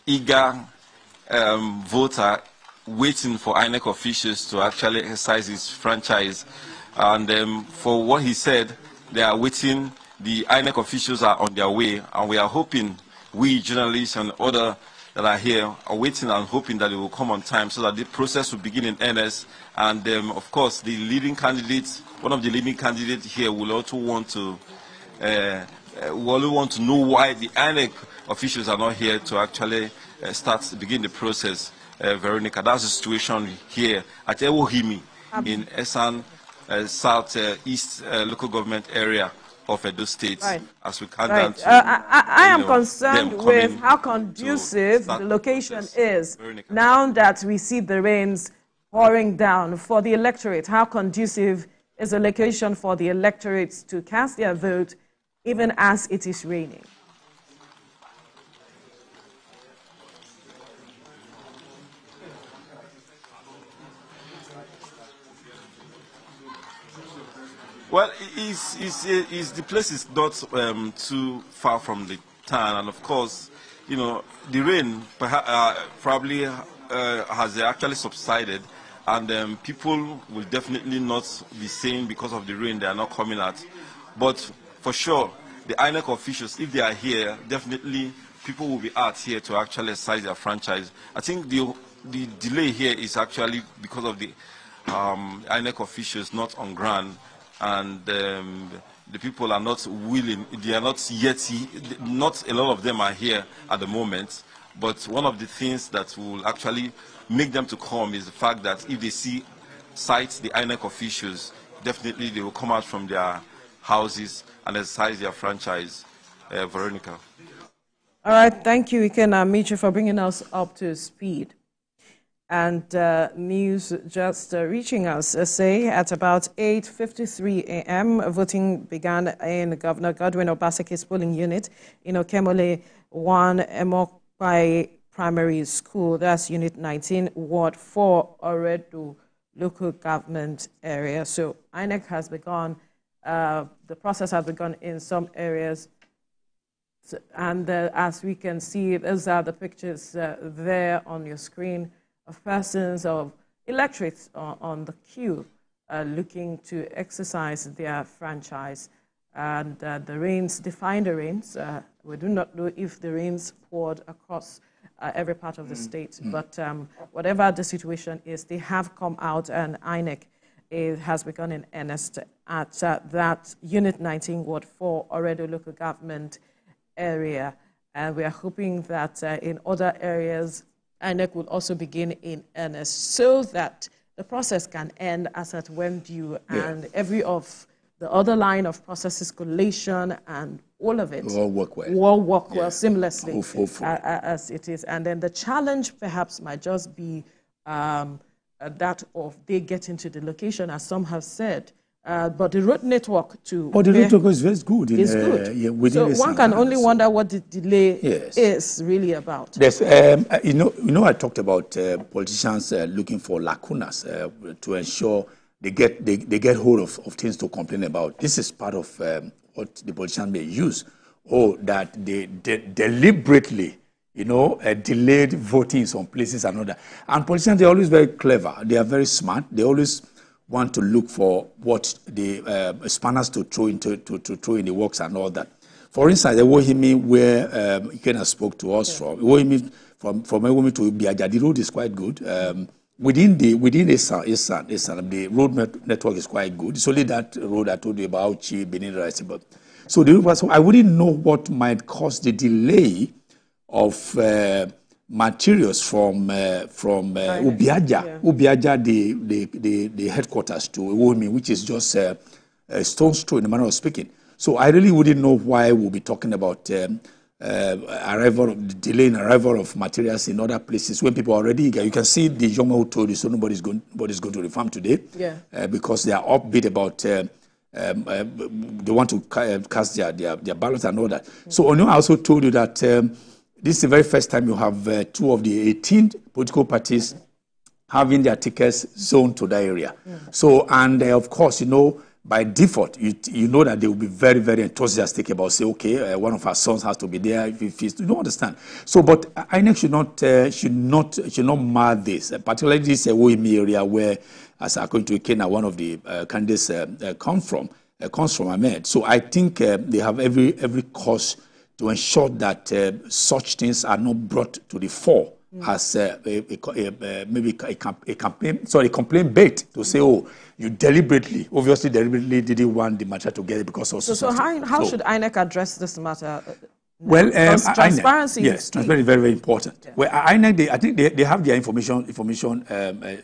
eager voter waiting for INEC officials to actually exercise his franchise. And for what he said, they are waiting. The INEC officials are on their way, and we are hoping, we journalists and other that are here are waiting and hoping that it will come on time so that the process will begin in earnest. And of course, the leading candidates, one of the leading candidates here will also want to know why the INEC officials are not here to actually begin the process. Veronica, that's the situation here at Ewohimi in Esan South-East local government area of Edo State, right, as we count right. down to, I am concerned with how conducive the location is now that we see the rains pouring down for the electorate. How conducive is the location for the electorate to cast their vote even as it is raining? Well, the place is not too far from the town, and of course, you know, the rain probably has actually subsided, and people will definitely not be saying because of the rain they are not coming out. But for sure, the INEC officials, if they are here, definitely people will be out here to actually exercise their franchise. I think the delay here is actually because of the INEC officials not on ground. And the people are not willing, they are not yet, not a lot of them are here at the moment, but one of the things that will actually make them to come is the fact that if they sight the INEC officials, definitely they will come out from their houses and exercise their franchise. Veronica. All right, thank you, Ikenna Michi, for bringing us up to speed. And news just reaching us say at about 8:53 a.m. voting began in Governor Godwin Obaseki's polling unit in Okemole 1 Emokpai Primary School. That's Unit 19, Ward 4, Oredo local government area. So INEC has begun, the process has begun in some areas. And as we can see, those are the pictures there on your screen of persons, of electorates on the queue looking to exercise their franchise. And the rains, define the rains. We do not know if the rains poured across every part of the state, but whatever the situation is, they have come out, and INEC has begun in earnest at that Unit 19, Ward 4, Oredo local government area. And we are hoping that in other areas, INEC will also begin in earnest so that the process can end as at when due, and every of the other line of processes, collation and all of it, will work well, well seamlessly as it is. And then the challenge perhaps might just be that of they get into the location, as some have said. But the road network too. But the road network is very good. It's good. So one can only wonder what the delay is really about. Yes, you know, I talked about politicians looking for lacunas to ensure they get hold of things to complain about. This is part of what the politicians may use, or that they deliberately, delayed voting in some places and all that. And politicians, they're always very clever. They are very smart. They always want to look for what the spanners to throw in the works and all that. For instance, the Wohimi, where Ikena spoke to us from, Wohimi, from Wohimi to Biaja, the road is quite good. Within Esan, the road network is quite good. It's only that road I told you about, Chi, Benin, Rasiba. So I wouldn't know what might cause the delay of materials from Ubiaja, the headquarters to Wohimi, which is just a stone's throw in the manner of speaking. So I really wouldn't know why we'll be talking about delay in arrival of materials in other places when people are already eager. You can see the young man who told you so nobody's going to the farm today, because they are upbeat about they want to cast their ballots and all that. So Ono also told you that this is the very first time you have 2 of the 18 political parties having their tickets zoned to that area. So, and of course, by default, you know that they will be very, very enthusiastic about, say, okay, one of our sons has to be there. If you don't understand. So, but INEC should not mar this, particularly this Wohimi area where, as according to Ikena, one of the candidates comes from Ahmed. So I think they have every cause to ensure that such things are not brought to the fore as maybe a complaint bait to say, oh, you obviously deliberately didn't want the matter to get because of so how should INEC address this matter? Well, transparency. INEC, yes, transparency is very, very important. Yeah. Well, INEC, I think they have their information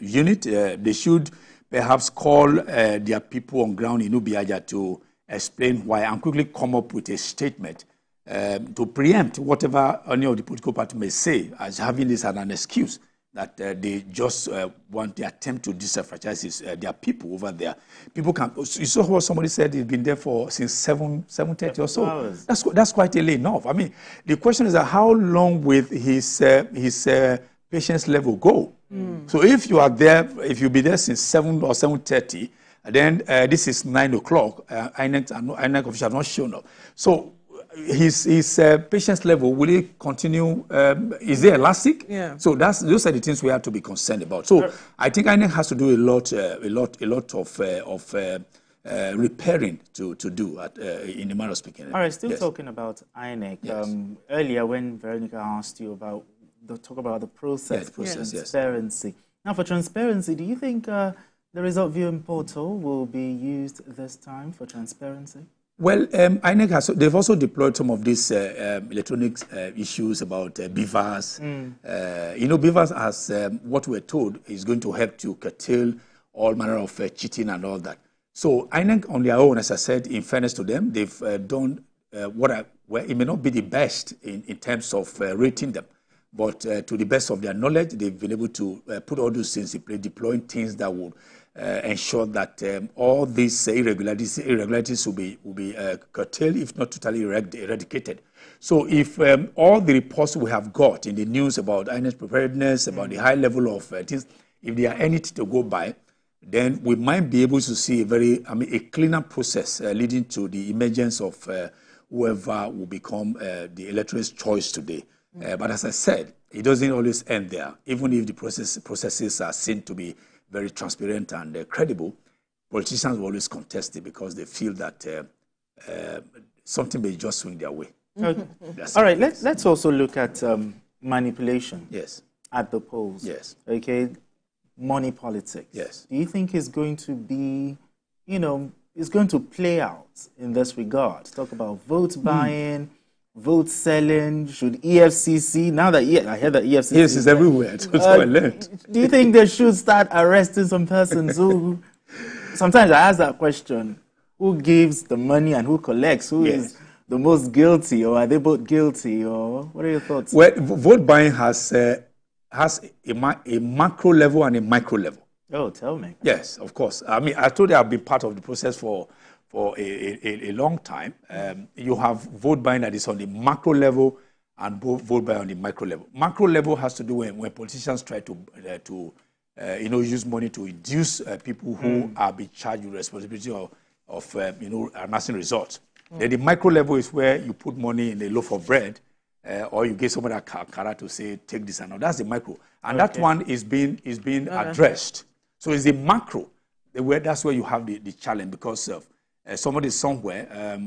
unit. They should perhaps call their people on ground in Ubiaja to explain why and quickly come up with a statement to preempt whatever any of the political party may say as having this as an excuse that they just want the attempt to disenfranchise their people over there. People can. You saw what somebody said. He's been there since 7:30 or so. That's quite early enough. I mean, the question is how long will his patience level go? So if you are there, if you be there since 7 or 7:30, then this is 9 o'clock. INEC officials have not shown up. So his patience level, will it continue? Is there elastic? Yeah. So those are the things we have to be concerned about. So I think INEC has to do a lot of repairing to do in the manner of speaking. All right, still talking about INEC. Yes. Earlier when Veronica asked you about the process, transparency. Yes. Now for transparency, do you think the result viewing portal will be used this time for transparency? Well, INEC they've also deployed some of these electronic issues about BVAS. BVAS has what we're told is going to help to curtail all manner of cheating and all that. So INEC on their own, as I said, in fairness to them, they've done where it may not be the best in terms of rating them, but to the best of their knowledge, they've been able to put all those things in place, deploying things that would ensure that all these irregularities will be curtailed, if not totally eradicated. So if all the reports we have got in the news about INEC preparedness, about the high level of things, if there are anything to go by, then we might be able to see a cleaner process leading to the emergence of whoever will become the electorate's choice today. But as I said, it doesn't always end there. Even if the processes are seen to be very transparent and credible, politicians will always contest it because they feel that something may just swing their way. Okay. All right, let's also look at manipulation. Yes. At the polls. Yes. Okay, money politics. Yes. Do you think it's going to be, it's going to play out in this regard? Talk about vote buying, vote selling. Should EFCC, now that I heard that EFCC is everywhere, that's what I learned. Do you think they should start arresting some persons who, sometimes I ask that question, who gives the money and who collects? Who is the most guilty, or are they both guilty, or what are your thoughts? Well, vote buying has a macro level and a micro level. Oh, tell me. Yes, of course. I mean, I told you I've been part of the process for a long time. You have vote buying that is on the macro level and vote buying on the micro level. Macro level has to do when politicians try to use money to induce people who are being charged with responsibility of amassing results. Then the micro level is where you put money in a loaf of bread or you get somebody a cara to say, take this and all. That's the micro. And that one is being addressed. So it's the macro. That's where you have the challenge, because of somebody somewhere,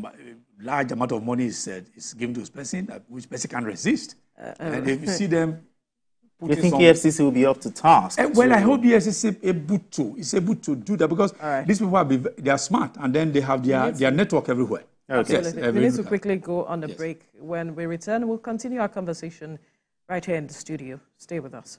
large amount of money is given to this person, which person can resist. And if you see them... You think EFCC will be up to task? Well, I hope EFCC is able to do that, because these people they are smart, and then they have their network everywhere. Absolutely. Yes, we need to quickly go on a break. When we return, we'll continue our conversation right here in the studio. Stay with us.